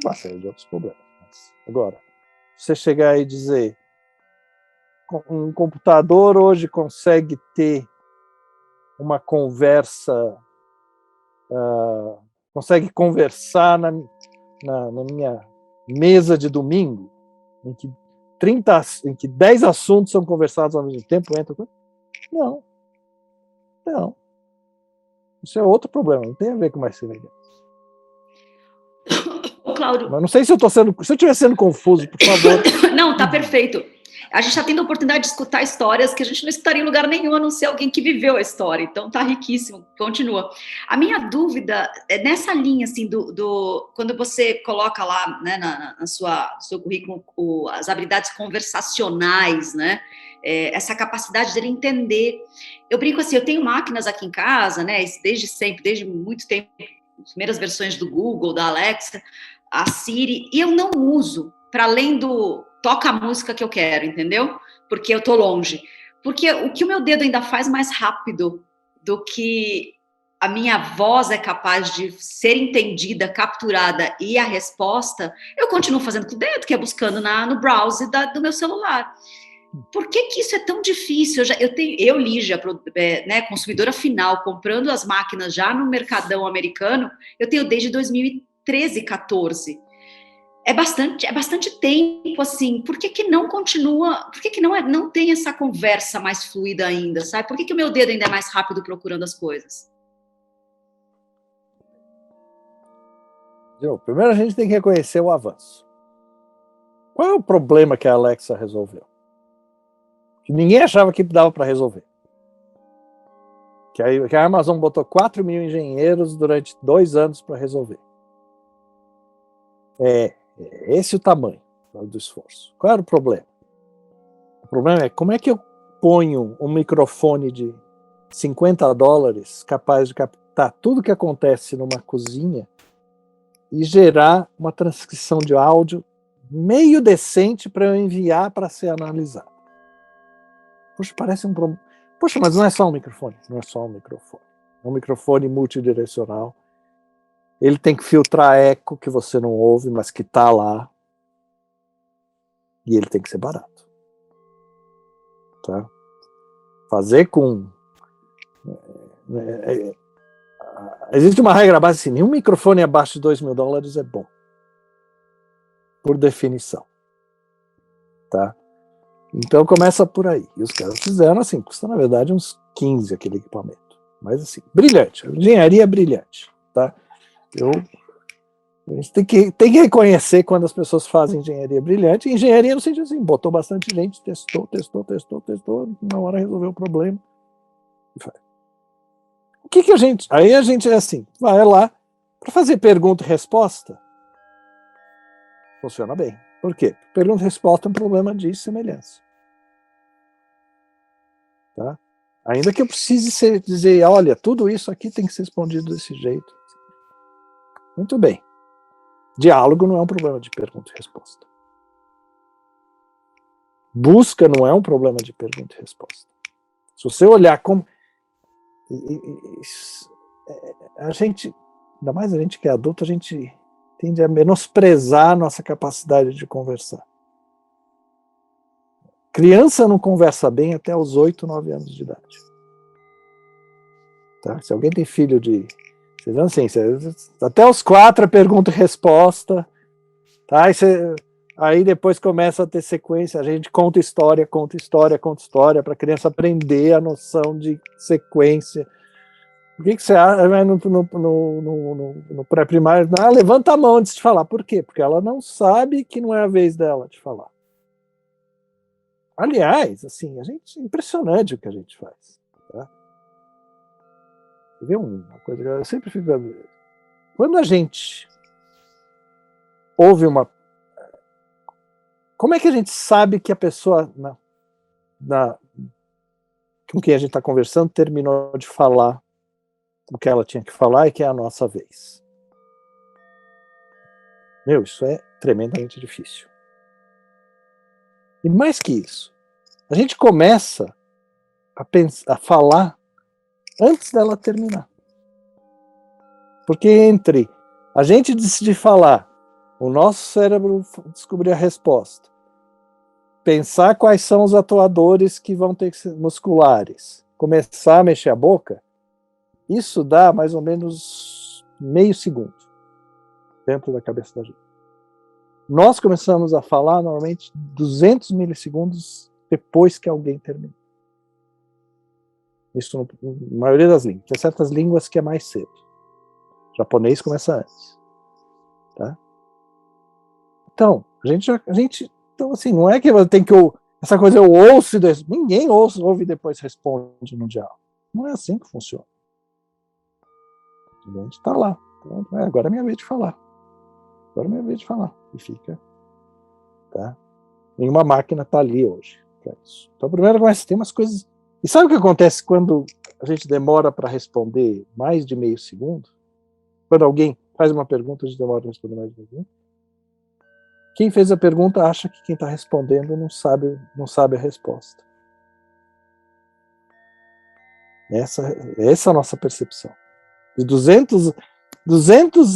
Uma série de outros problemas. Mas agora, você chegar e dizer um computador hoje consegue ter uma conversa, consegue conversar na minha mesa de domingo, em que 10 assuntos são conversados ao mesmo tempo, Não. Isso é outro problema, não tem a ver com mais semelhança. Cláudio. Mas não sei se eu estiver sendo confuso, por favor. Não, tá perfeito. A gente está tendo a oportunidade de escutar histórias que a gente não escutaria em lugar nenhum, a não ser alguém que viveu a história. Então tá riquíssimo. Continua. A minha dúvida é nessa linha, assim, quando você coloca lá, né, no seu currículo, as habilidades conversacionais, né? Essa capacidade dele entender. Eu brinco assim, eu tenho máquinas aqui em casa, né? Desde sempre, desde muito tempo, as primeiras versões do Google, da Alexa, a Siri, e eu não uso, para além do toca a música que eu quero, entendeu? Porque eu tô longe. Porque o que o meu dedo ainda faz mais rápido do que a minha voz é capaz de ser entendida, capturada, e a resposta, eu continuo fazendo com o dedo, que é buscando no browser do meu celular. Por que isso é tão difícil? Eu Lígia, né, consumidora final, comprando as máquinas já no mercadão americano, eu tenho desde 2013, 14. É bastante tempo, assim. Por que não continua? Por que não tem essa conversa mais fluida ainda, sabe? Por que o meu dedo ainda é mais rápido procurando as coisas? Primeiro a gente tem que reconhecer o avanço. Qual é o problema que a Alexa resolveu? Que ninguém achava que dava para resolver. Que a Amazon botou 4 mil engenheiros durante 2 anos para resolver. Esse é o tamanho do esforço. Qual era o problema? O problema é como é que eu ponho um microfone de $50 capaz de captar tudo que acontece numa cozinha e gerar uma transcrição de áudio meio decente para eu enviar para ser analisado. Poxa, parece um problema. Poxa, mas não é só um microfone. Não é só um microfone. É um microfone multidirecional. Ele tem que filtrar eco que você não ouve, mas que está lá. E ele tem que ser barato. Tá? Fazer com... Existe uma regra básica assim, nenhum microfone abaixo de $2.000 é bom. Por definição. Tá? Então começa por aí. E os caras fizeram assim, custa na verdade uns 15 aquele equipamento. Mas assim, brilhante. Engenharia brilhante. Tá? A gente tem que reconhecer quando as pessoas fazem engenharia brilhante. Engenharia no sentido assim, botou bastante gente, testou, na hora resolveu o problema. O que a gente... Aí a gente é assim, vai lá, para fazer pergunta e resposta, funciona bem. Por quê? Pergunta e resposta é um problema de semelhança. Tá? Ainda que eu precise dizer, olha, tudo isso aqui tem que ser respondido desse jeito. Muito bem. Diálogo não é um problema de pergunta e resposta. Busca não é um problema de pergunta e resposta. Se você olhar como... A gente, ainda mais a gente que é adulto, a gente tende a menosprezar a nossa capacidade de conversar. Criança não conversa bem até os 8, 9 anos de idade. Tá? Se alguém tem filho de Vocês vão assim, até os 4 é pergunta e resposta, tá? Aí depois começa a ter sequência, a gente conta história, para a criança aprender a noção de sequência. O que você acha no pré-primário? Levanta a mão antes de falar. Por quê? Porque ela não sabe que não é a vez dela de falar. Aliás, assim, é impressionante o que a gente faz. Tá? Vê uma coisa que eu sempre fico... Quando a gente ouve uma... Como é que a gente sabe que a pessoa com quem a gente está conversando terminou de falar o que ela tinha que falar e que é a nossa vez? Isso é tremendamente difícil. E mais que isso, a gente começa a falar antes dela terminar. Porque entre a gente decidir falar, o nosso cérebro descobrir a resposta, pensar quais são os atuadores que vão ter que ser musculares, começar a mexer a boca, isso dá mais ou menos meio segundo dentro da cabeça da gente. Nós começamos a falar normalmente 200 milissegundos depois que alguém termina. Isso na maioria das línguas. Tem certas línguas que é mais cedo. O japonês começa antes. Tá? Então, então, assim, não é que tem que... Essa coisa eu ouço e ninguém ouve e depois responde no diálogo. Não é assim que funciona. A gente está lá. Então, agora é minha vez de falar. Agora é minha vez de falar. E fica. Tá? Nenhuma máquina está ali hoje para isso. Então, primeiro começa a ter umas coisas... E sabe o que acontece quando a gente demora para responder mais de meio segundo? Quando alguém faz uma pergunta, a gente demora para responder mais de meio segundo. Quem fez a pergunta acha que quem está respondendo não sabe a resposta. Essa é a nossa percepção. De 200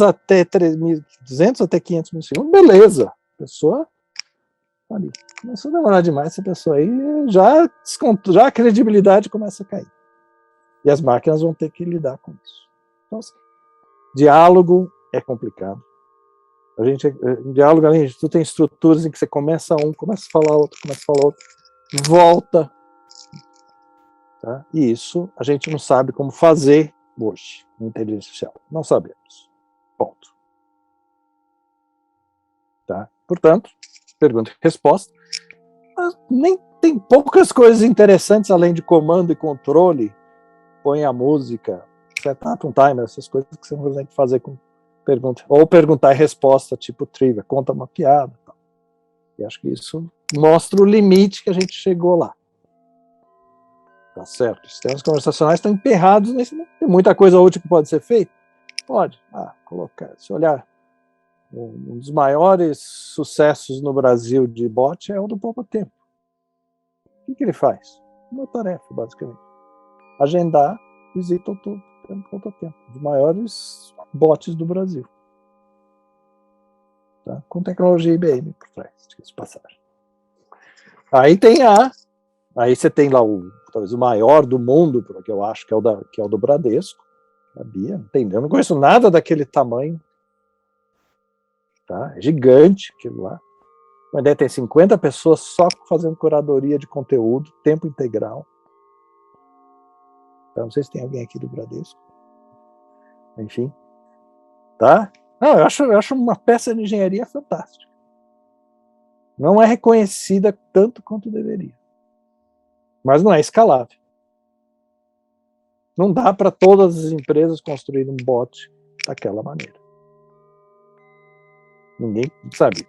até 200 até 500 milissegundos, beleza. A pessoa ali. Começou a demorar demais essa pessoa aí, já a credibilidade começa a cair. E as máquinas vão ter que lidar com isso. Então, assim, diálogo é complicado. Diálogo, além de tudo, tem estruturas em que você começa a falar outro, volta. Tá? E isso a gente não sabe como fazer hoje, na inteligência artificial. Não sabemos. Ponto. Tá? Portanto, pergunta e resposta. Mas nem tem poucas coisas interessantes além de comando e controle. Põe a música, setup um timer, essas coisas que você não consegue fazer com pergunta. Ou perguntar e resposta, tipo trivia, conta uma piada. Tal. E acho que isso mostra o limite que a gente chegou lá. Tá certo? Os sistemas conversacionais estão emperrados nesse momento. Tem muita coisa útil que pode ser feita? Pode. Colocar. Se olhar, um dos maiores sucessos no Brasil de bot é o do Poupa Tempo. O que ele faz? Uma tarefa, basicamente. Agendar visita ao Poupa Tempo. Um dos maiores bots do Brasil. Tá? Com tecnologia IBM por trás, de passagem. Aí você tem lá talvez o maior do mundo, que eu acho que é o do Bradesco. A Bia, entendeu? Eu não conheço nada daquele tamanho. Tá? É gigante aquilo lá. Uma ideia tem 50 pessoas só fazendo curadoria de conteúdo, tempo integral. Então, não sei se tem alguém aqui do Bradesco. Enfim. Tá? Não, eu acho uma peça de engenharia fantástica. Não é reconhecida tanto quanto deveria. Mas não é escalável. Não dá para todas as empresas construírem um bot daquela maneira. Ninguém sabe.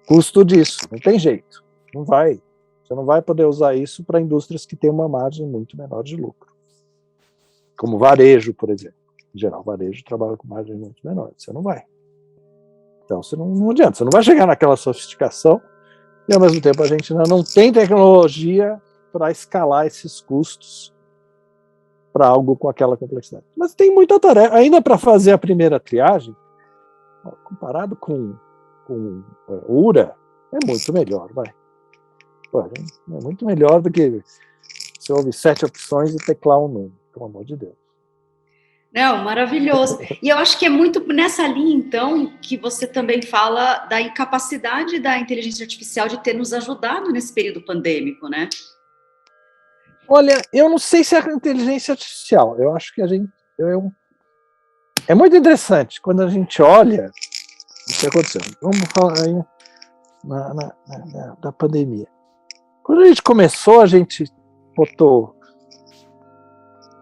Custo disso, não tem jeito. Não vai. Você não vai poder usar isso para indústrias que têm uma margem muito menor de lucro. Como varejo, por exemplo. Em geral, varejo trabalha com margem muito menor. Você não vai. Então, não adianta. Você não vai chegar naquela sofisticação e, ao mesmo tempo, a gente ainda não tem tecnologia para escalar esses custos para algo com aquela complexidade. Mas tem muita tarefa. Ainda para fazer a primeira triagem, comparado com URA, é muito melhor, vai. É muito melhor do que você ouve 7 opções e teclar um número, pelo amor de Deus. Não, maravilhoso. E eu acho que é muito nessa linha, então, que você também fala da incapacidade da inteligência artificial de ter nos ajudado nesse período pandêmico, né? Olha, eu não sei se é inteligência artificial. Eu acho que é muito interessante quando a gente olha o que aconteceu. Vamos falar aí da pandemia. Quando a gente começou, a gente botou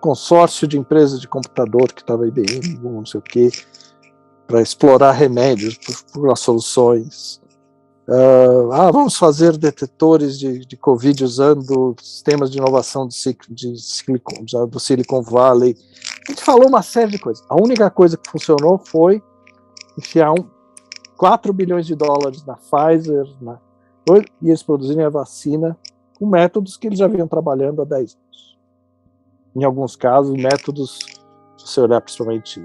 consórcio de empresas de computador, que estava IBM, não sei o quê, para explorar remédios, procurar soluções. Vamos fazer detetores de Covid usando sistemas de inovação do Silicon Valley. A gente falou uma série de coisas. A única coisa que funcionou foi enfiar 4 bilhões de dólares na Pfizer, e eles produzirem a vacina com métodos que eles já vinham trabalhando há 10 anos. Em alguns casos, métodos, se você olhar principalmente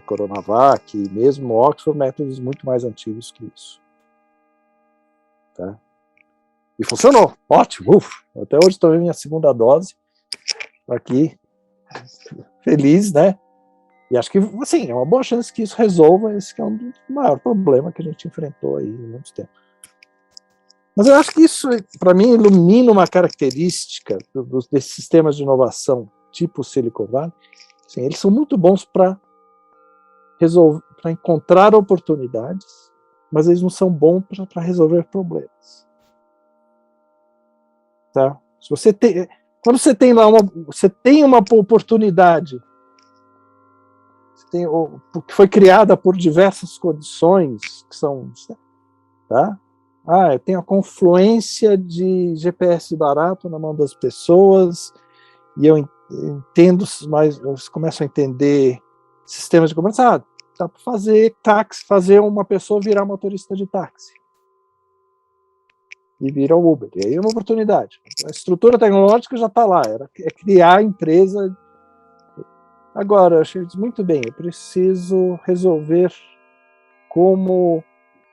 Coronavac e mesmo Oxford, métodos muito mais antigos que isso. Tá? E funcionou, ótimo, até hoje estou em minha segunda dose, aqui, feliz, né? E acho que, assim, é uma boa chance que isso resolva esse que é um maior problema que a gente enfrentou aí há muito tempo. Mas eu acho que isso, para mim, ilumina uma característica desses sistemas de inovação tipo Silicon Valley. Assim, eles são muito bons para encontrar oportunidades, mas eles não são bons para resolver problemas. Tá? Quando você tem lá uma oportunidade que foi criada por diversas condições que são, tá? Eu tenho a confluência de GPS barato na mão das pessoas e eu entendo mais, eu começo a entender sistemas de conversa. Dá para fazer uma pessoa virar motorista de táxi e vira o Uber. E aí é uma oportunidade. A estrutura tecnológica já está lá, é criar a empresa. Agora, eu achei muito bem, eu preciso resolver como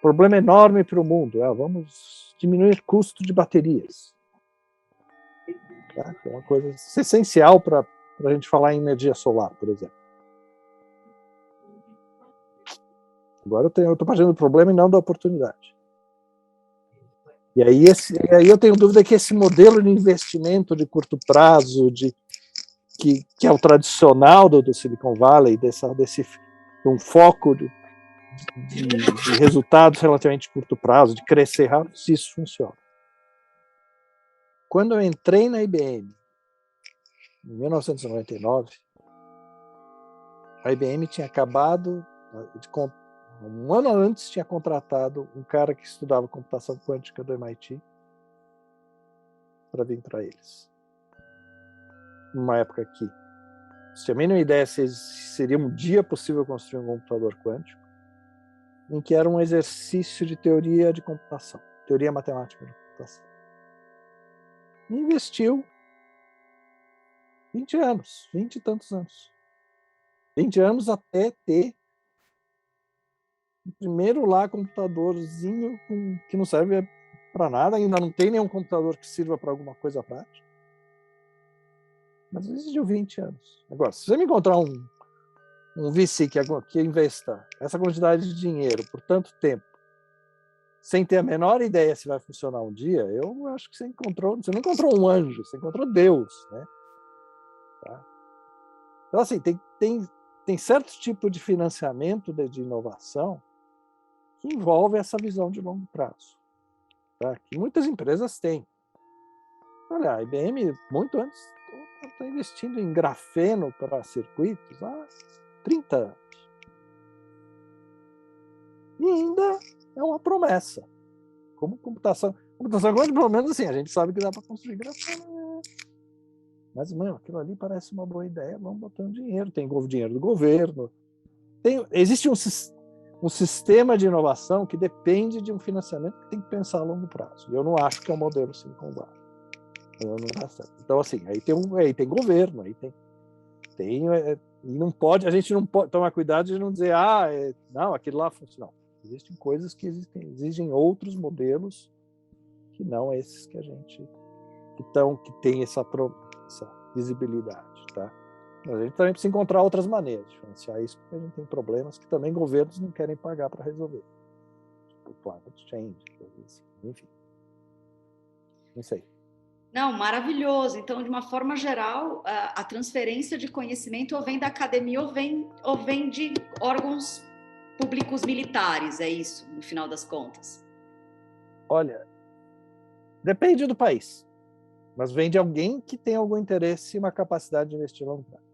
problema enorme para o mundo. Vamos diminuir custo de baterias. Tá? É uma coisa essencial para a gente falar em energia solar, por exemplo. Agora eu estou partindo do problema e não da oportunidade. E aí eu tenho dúvida que esse modelo de investimento de curto prazo, que é o tradicional do Silicon Valley, desse um foco de resultados relativamente curto prazo, de crescer rápido, se isso funciona. Quando eu entrei na IBM, em 1999, a IBM tinha acabado, um ano antes, tinha contratado um cara que estudava computação quântica do MIT para vir para eles. Numa época que, se a mínima ideia se seria um dia possível construir um computador quântico, em que era um exercício de teoria de computação, teoria matemática de computação. E investiu 20 anos, 20 e tantos anos. 20 anos até ter o primeiro lá computadorzinho que não serve para nada, ainda não tem nenhum computador que sirva para alguma coisa prática. Mas existiu 20 anos. Agora, se você me encontrar um VC que investa essa quantidade de dinheiro por tanto tempo, sem ter a menor ideia se vai funcionar um dia, eu acho que você não encontrou um anjo, você encontrou Deus, né? Tá? Então, assim, tem certo tipo de financiamento de inovação que envolve essa visão de longo prazo, tá? Que muitas empresas têm. Olha, a IBM, muito antes, está investindo em grafeno para circuitos há 30 anos. E ainda é uma promessa. Como computação quântica, pelo menos assim, a gente sabe que dá para construir grafeno. Mas, aquilo ali parece uma boa ideia, vamos botando dinheiro. Tem dinheiro do governo. Existe um sistema de inovação que depende de um financiamento que tem que pensar a longo prazo. E eu não acho que é o modelo Silicon Valley. Não dá certo. Então, assim, aí tem governo, e não pode, a gente não pode tomar cuidado de não dizer, não, aquilo lá funciona. Não. Existem coisas que exigem outros modelos que não esses que a gente que tem essa visibilidade, tá? Mas a gente também precisa encontrar outras maneiras de financiar isso, porque a gente tem problemas que também governos não querem pagar para resolver. Tipo climate change, assim. Enfim. Não sei. Não, maravilhoso. Então, de uma forma geral, a transferência de conhecimento ou vem da academia ou vem de órgãos públicos militares, é isso, no final das contas? Olha, depende do país, mas vem de alguém que tem algum interesse e uma capacidade de investir a longo prazo.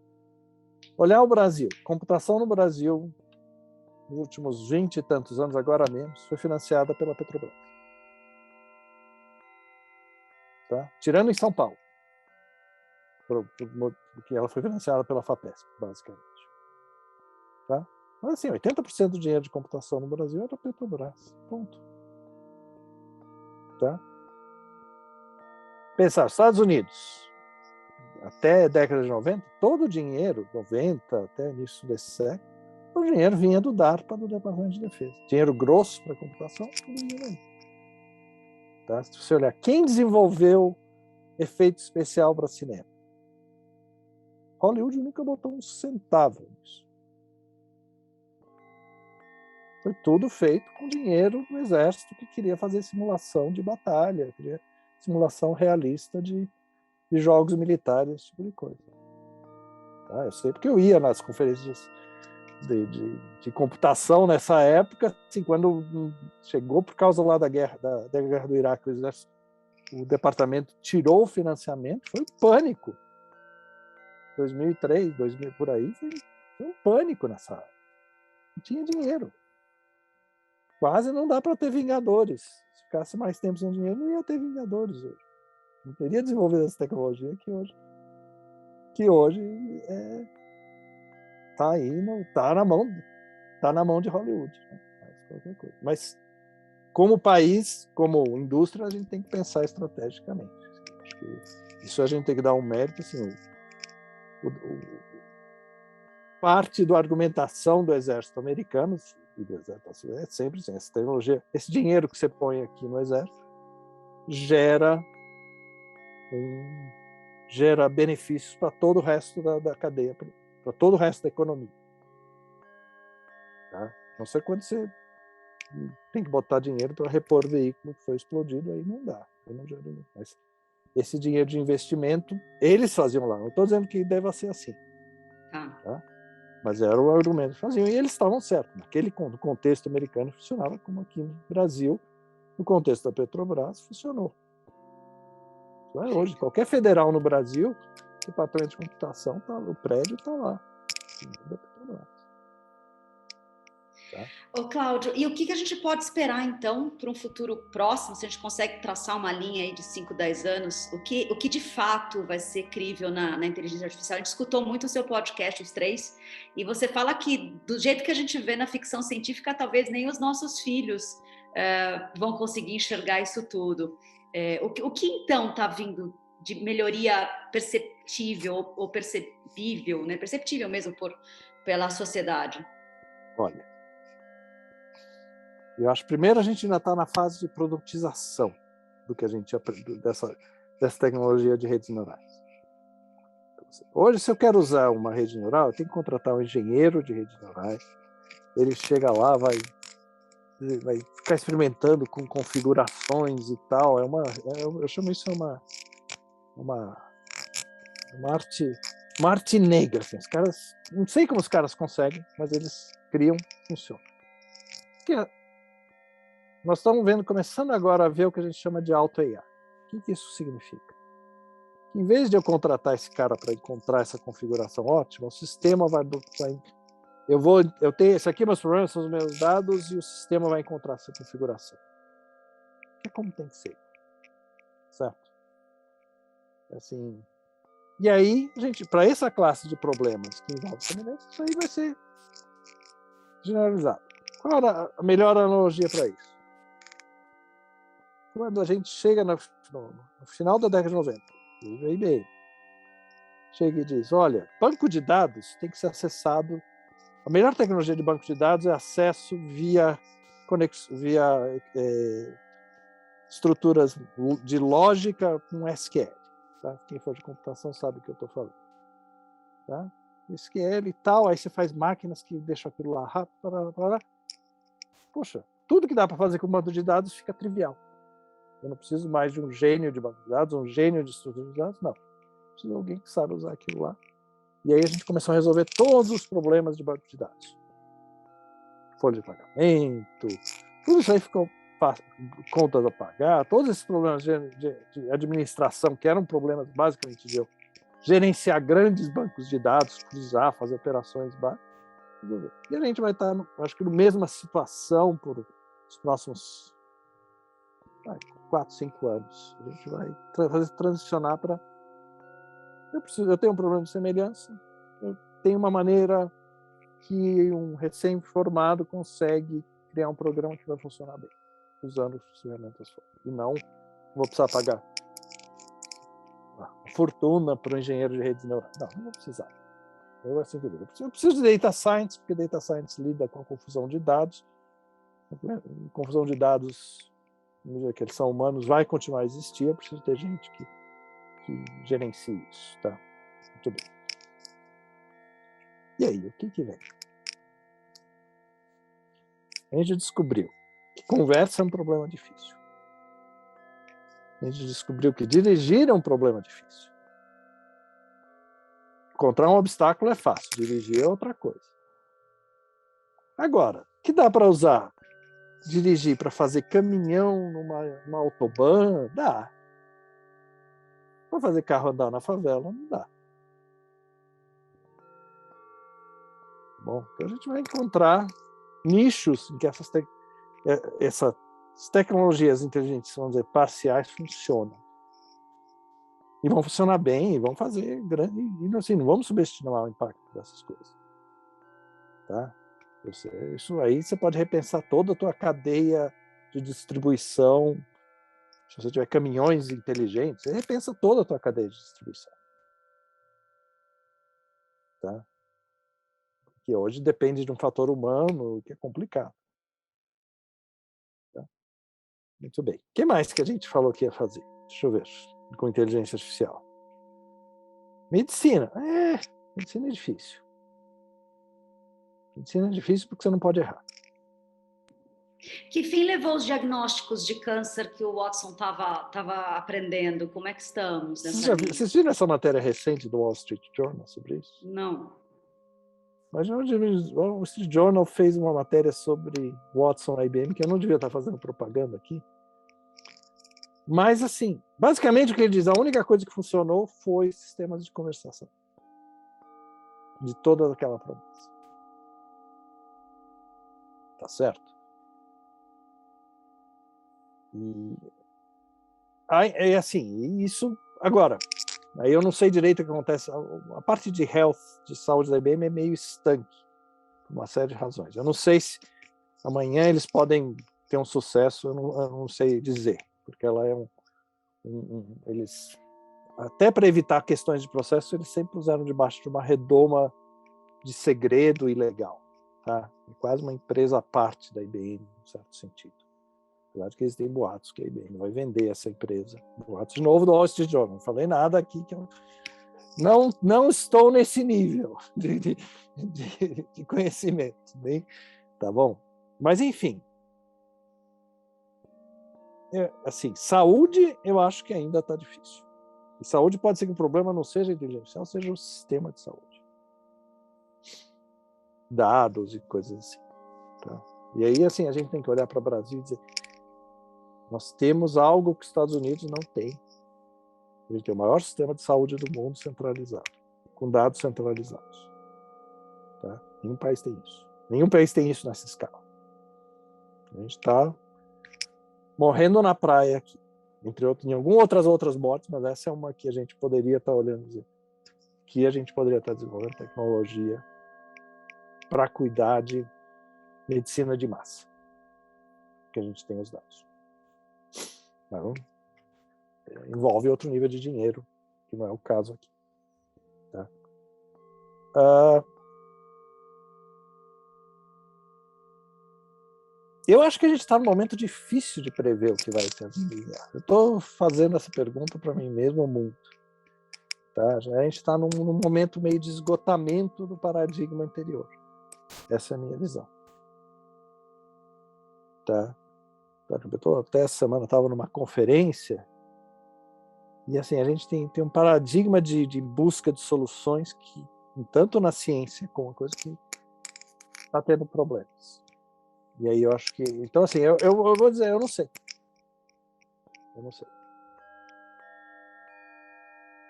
Olhar o Brasil, computação no Brasil, nos últimos 20 e tantos anos, agora menos, foi financiada pela Petrobras. Tá? Tirando em São Paulo, porque ela foi financiada pela FAPESP, basicamente. Tá? Mas assim, 80% do dinheiro de computação no Brasil era Petrobras. Ponto. Tá? Pensar, Estados Unidos, até a década de 90, todo o dinheiro, 90 até o início desse século, o dinheiro vinha do DARPA, do Departamento de Defesa. Dinheiro grosso para computação, tudo vinha daí. Tá? Se você olhar, quem desenvolveu efeito especial para cinema? Hollywood nunca botou um centavo nisso. Foi tudo feito com dinheiro do exército que queria fazer simulação de batalha, queria simulação realista de jogos militares, esse tipo de coisa. Tá? Eu sei porque eu ia nas conferências de computação nessa época, assim, quando chegou por causa lá da guerra do Iraque, o departamento tirou o financiamento, foi um pânico. 2003, 2000, por aí, foi um pânico nessa área. Não tinha dinheiro. Quase não dá para ter Vingadores. Se ficasse mais tempo sem dinheiro, não ia ter Vingadores hoje. Não teria desenvolvido essa tecnologia que hoje está aí, está na mão de Hollywood. Né? Qualquer coisa. Mas como país, como indústria, a gente tem que pensar estrategicamente. Acho que isso a gente tem que dar um mérito, assim, parte da argumentação do exército americano e do exército é sempre assim, essa tecnologia, esse dinheiro que você põe aqui no exército gera benefícios para todo o resto da cadeia, para todo o resto da economia. Tá? Não sei quando você tem que botar dinheiro para repor veículo que foi explodido, aí não dá. Aí não gera, mas esse dinheiro de investimento, eles faziam lá. Não estou dizendo que deva ser assim. Tá? Mas era o argumento que faziam. E eles estavam certos. Naquele contexto americano funcionava como aqui no Brasil, no contexto da Petrobras, funcionou. Não é hoje. Qualquer federal no Brasil, o departamento de computação, o prédio está lá. Da Petrobras. Tá? Ô, Cláudio, e o que a gente pode esperar, então, para um futuro próximo, se a gente consegue traçar uma linha aí de 5, 10 anos, o que de fato vai ser crível na inteligência artificial? A gente escutou muito o seu podcast, os 3, e você fala que, do jeito que a gente vê na ficção científica, talvez nem os nossos filhos vão conseguir enxergar isso tudo. O que, então, está vindo de melhoria perceptível ou percebível, né? Perceptível mesmo pela sociedade? Olha, eu acho que primeiro a gente ainda está na fase de produtização do que a gente dessa tecnologia de redes neurais. Hoje, se eu quero usar uma rede neural, eu tenho que contratar um engenheiro de redes neurais. Ele chega lá, vai ficar experimentando com configurações e tal. Eu chamo isso uma arte negra. Assim. Os caras, não sei como os caras conseguem, mas eles criam, funciona. Nós estamos começando agora a ver o que a gente chama de auto AI. O que isso significa? Que em vez de eu contratar esse cara para encontrar essa configuração ótima, o sistema vai eu tenho esse aqui, meus problemas são os meus dados e o sistema vai encontrar essa configuração. É como tem que ser, certo? Assim. E aí, gente, para essa classe de problemas que envolve semelhança, isso aí vai ser generalizado. Qual era a melhor analogia para isso? Quando a gente chega no final da década de 90, o IBM chega e diz, olha, banco de dados tem que ser acessado, a melhor tecnologia de banco de dados é acesso via estruturas de lógica com SQL. Tá? Quem for de computação sabe o que eu estou falando. Tá? SQL e tal, aí você faz máquinas que deixam aquilo lá rápido, poxa, tudo que dá para fazer com banco de dados fica trivial. Eu não preciso mais de um gênio de banco de dados, um gênio de estrutura de dados, não. Preciso de alguém que sabe usar aquilo lá. E aí a gente começou a resolver todos os problemas de banco de dados. Folha de pagamento, tudo isso aí ficou fácil, contas a pagar, todos esses problemas de administração, que eram problemas basicamente de eu gerenciar grandes bancos de dados, cruzar, fazer operações básicas. E a gente vai estar, acho que, na mesma situação por os próximos 4, 5 anos. A gente vai transicionar para... Eu tenho um problema de semelhança, eu tenho uma maneira que um recém-formado consegue criar um programa que vai funcionar bem, usando as ferramentas. E não vou precisar pagar uma fortuna para um engenheiro de redes neurais. Não vou precisar. Eu preciso de data science, porque data science lida com a confusão de dados. Confusão de dados, que eles são humanos, vai continuar a existir. Eu preciso ter gente que gerencie isso. Tá? Muito bem. E aí, o que vem? A gente descobriu que conversa é um problema difícil. A gente descobriu que dirigir é um problema difícil. Encontrar um obstáculo é fácil, dirigir é outra coisa. Agora, que dá para usar dirigir para fazer caminhão numa autobahn? Dá. Para fazer carro andar na favela, não dá. Bom, então a gente vai encontrar nichos em que essas tecnologias inteligentes, vamos dizer, parciais, funcionam. E vão funcionar bem, e vão fazer grande... E assim, não vamos subestimar o impacto dessas coisas. Tá? Isso aí você pode repensar toda a tua cadeia de distribuição. Se você tiver caminhões inteligentes, você repensa toda a tua cadeia de distribuição. Tá? Que hoje depende de um fator humano, que é complicado. Tá? Muito bem. O que mais que a gente falou que ia fazer? Deixa eu ver. Com inteligência artificial. Medicina. Medicina é difícil. Medicina é difícil porque você não pode errar. Que fim levou os diagnósticos de câncer que o Watson estava aprendendo? Como é que estamos? Vocês viram essa matéria recente do Wall Street Journal sobre isso? Não. Mas o Wall Street Journal fez uma matéria sobre Watson e IBM, que eu não devia estar fazendo propaganda aqui. Mas, assim, basicamente o que ele diz, a única coisa que funcionou foi sistemas de conversação. De toda aquela promessa. Tá certo? E assim, isso... Agora, aí eu não sei direito o que acontece. A parte de health, de saúde da IBM é meio estanque, por uma série de razões. Eu não sei se amanhã eles podem ter um sucesso, eu não sei dizer, porque ela é eles, até para evitar questões de processo, eles sempre usaram debaixo de uma redoma de segredo ilegal. Tá? É quase uma empresa à parte da IBM, em certo sentido. Apesar de que existem boatos que a IBM vai vender essa empresa. Boatos de novo do Wall Street Journal. Não falei nada aqui que eu não estou nesse nível de conhecimento. Né? Tá bom? Mas, enfim. Assim, saúde, eu acho que ainda está difícil. E saúde pode ser que o problema não seja a inteligência artificial, seja o sistema de saúde. Dados e coisas assim. Tá? E aí, assim, a gente tem que olhar para o Brasil e dizer: nós temos algo que os Estados Unidos não têm. A gente tem o maior sistema de saúde do mundo centralizado, com dados centralizados. Tá? Nenhum país tem isso. Nenhum país tem isso nessa escala. A gente está morrendo na praia aqui, entre outros, em algumas outras mortes, mas essa é uma que a gente poderia estar olhando, dizer, que a gente poderia estar desenvolvendo tecnologia para cuidar de medicina de massa, que a gente tem os dados. Não, envolve outro nível de dinheiro, que não é o caso aqui. Tá? Eu acho que a gente está num momento difícil de prever o que vai ser. Eu estou fazendo essa pergunta para mim mesmo muito. Tá? A gente está num momento meio de esgotamento do paradigma anterior. Essa é a minha visão. Tá? Até essa semana estava numa conferência e assim, a gente tem um paradigma de busca de soluções que, tanto na ciência como uma coisa que está tendo problemas. E aí eu acho que... Então, assim, eu vou dizer, eu não sei. Eu não sei.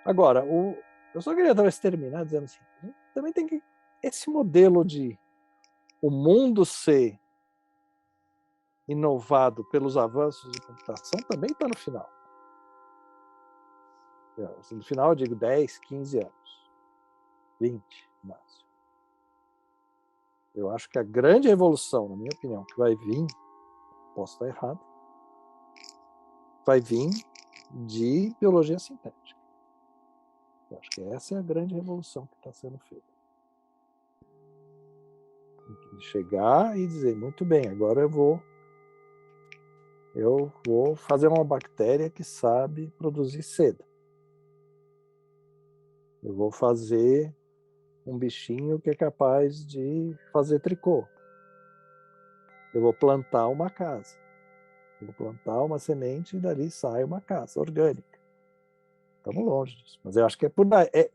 Agora, eu só queria talvez terminar dizendo assim, também tem que... Esse modelo de o mundo ser inovado pelos avanços de computação também está no final. Assim, no final eu digo 10, 15 anos. 20, máximo. Eu acho que a grande revolução, na minha opinião, que vai vir, posso estar errado, vai vir de biologia sintética. Eu acho que essa é a grande revolução que está sendo feita. Chegar e dizer, muito bem, agora eu vou fazer uma bactéria que sabe produzir seda. Eu vou fazer um bichinho que é capaz de fazer tricô. Eu vou plantar uma casa. Eu vou plantar uma semente e dali sai uma casa orgânica. Estamos longe disso. Mas eu acho que é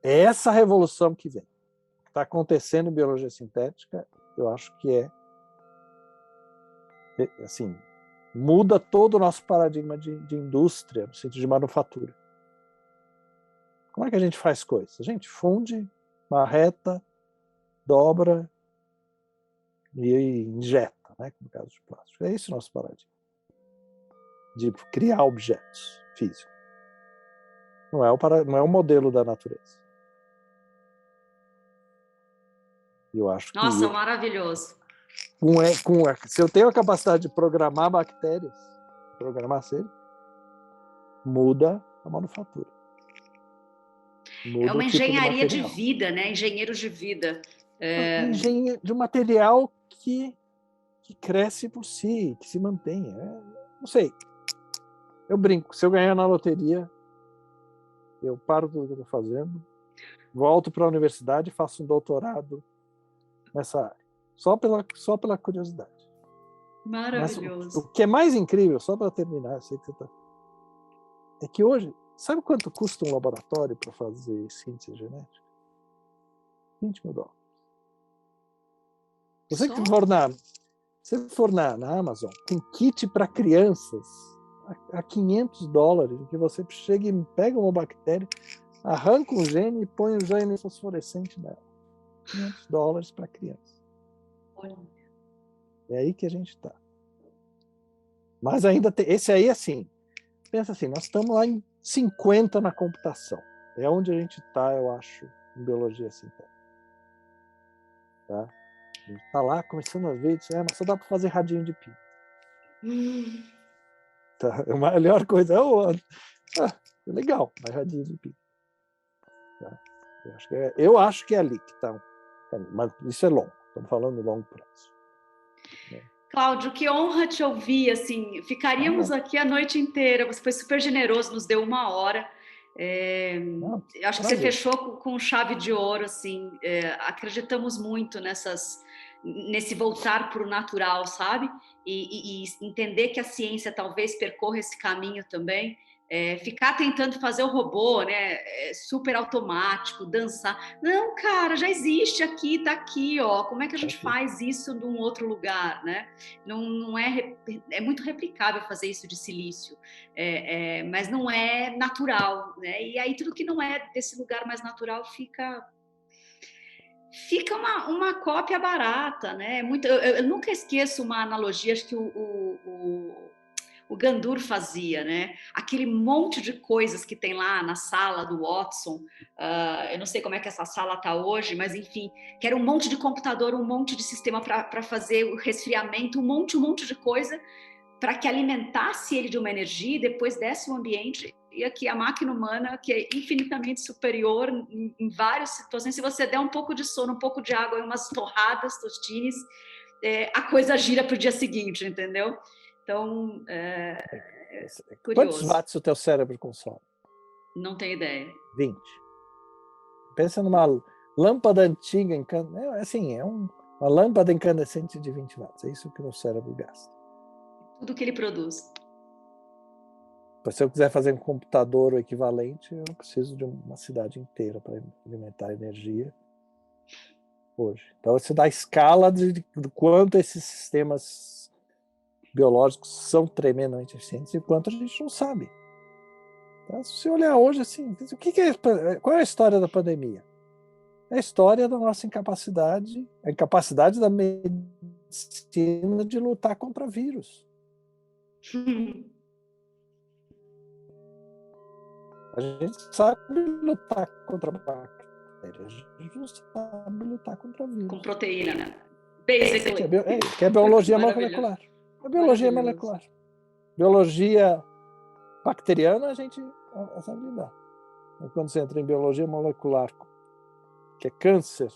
essa revolução que vem. O que está acontecendo em biologia sintética, eu acho que assim, muda todo o nosso paradigma de indústria, no sentido de manufatura. Como é que a gente faz coisas? A gente funde, marreta, dobra e injeta, né, no caso de plástico. É esse o nosso paradigma. De criar objetos físicos. Não é o modelo da natureza. Eu acho que... Nossa, maravilhoso. Se eu tenho a capacidade de programar bactérias, programar seres, muda a manufatura. É uma engenharia de material. vida, né? Engenheiros de vida. De um material que cresce por si, que se mantém. Não sei. Eu brinco. Se eu ganhar na loteria, eu paro tudo que eu estou fazendo, volto para a universidade e faço um doutorado nessa área. Só pela curiosidade. Maravilhoso. Mas o que é mais incrível, só para terminar, eu sei que você está... É que hoje, sabe quanto custa um laboratório para fazer síntese genética? $20 mil. Se você for na Amazon, tem kit para crianças a $500, em que você chega e pega uma bactéria, arranca um gene e põe o gene fosforescente nela. $500 para criança. É aí que a gente está. Mas ainda tem... Esse aí, assim, pensa assim, nós estamos lá em 50 na computação. É onde a gente está, eu acho, em biologia sintética. Tá? A gente está lá começando a ver, mas só dá para fazer radinho de pilha. Tá? A melhor coisa é legal, mas radinho de pilha. Tá? Eu acho que é ali que está. Mas isso é longo, estamos falando de longo prazo. Cláudio, que honra te ouvir, assim, ficaríamos aqui a noite inteira, você foi super generoso, nos deu 1 hora, eu acho que você fechou com chave de ouro, assim, acreditamos muito nesse voltar para o natural, sabe? E entender que a ciência talvez percorra esse caminho também. Ficar tentando fazer o robô, né, super automático, dançar. Não, cara, já existe aqui, tá aqui, ó. Como é que a gente faz isso num outro lugar, né? Não é muito replicável fazer isso de silício, mas não é natural, né? E aí tudo que não é desse lugar mais natural fica uma cópia barata, né? Eu nunca esqueço uma analogia, acho que o Gandour fazia, né? Aquele monte de coisas que tem lá na sala do Watson, eu não sei como é que essa sala está hoje, mas enfim, que era um monte de computador, um monte de sistema para fazer o resfriamento, um monte de coisa para que alimentasse ele de uma energia e depois desse o ambiente. E aqui a máquina humana, que é infinitamente superior em várias situações, se você der um pouco de sono, um pouco de água e umas torradas, tostines, a coisa gira para o dia seguinte, entendeu? Então, quantos watts o teu cérebro consome? Não tenho ideia. 20. Pensa numa lâmpada antiga, uma lâmpada incandescente de 20 watts. É isso que o cérebro gasta. Tudo que ele produz. Se eu quiser fazer um computador o equivalente, eu preciso de uma cidade inteira para alimentar a energia hoje. Então, você dá a escala do quanto esses sistemas biológicos são tremendamente eficientes e quanto a gente não sabe. Então, se você olhar hoje, assim, qual é a história da pandemia? É a história da nossa incapacidade, a incapacidade da medicina de lutar contra vírus. A gente sabe lutar contra bactérias, a gente não sabe lutar contra vírus. Com proteína, né? Basically. Que é biologia molecular. É biologia molecular. Biologia bacteriana, a gente sabe lidar. Mas quando você entra em biologia molecular, que é câncer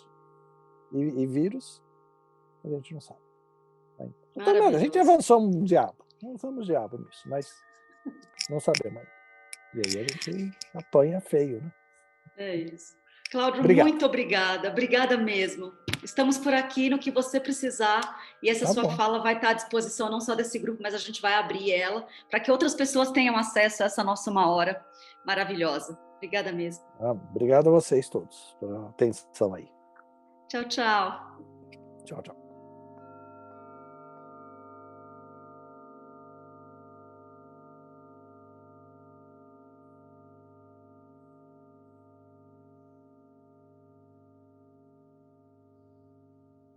e vírus, a gente não sabe. Então, a gente avançou um diabo. Avançamos diabo nisso, mas não sabemos ainda. E aí a gente apanha feio, né? É isso. Cláudio, Obrigado. Muito obrigada. Obrigada mesmo. Estamos por aqui no que você precisar e essa sua fala vai estar à disposição não só desse grupo, mas a gente vai abrir ela para que outras pessoas tenham acesso a essa nossa 1 hora maravilhosa. Obrigada mesmo. Obrigado a vocês todos pela atenção aí. Tchau, tchau. Tchau, tchau.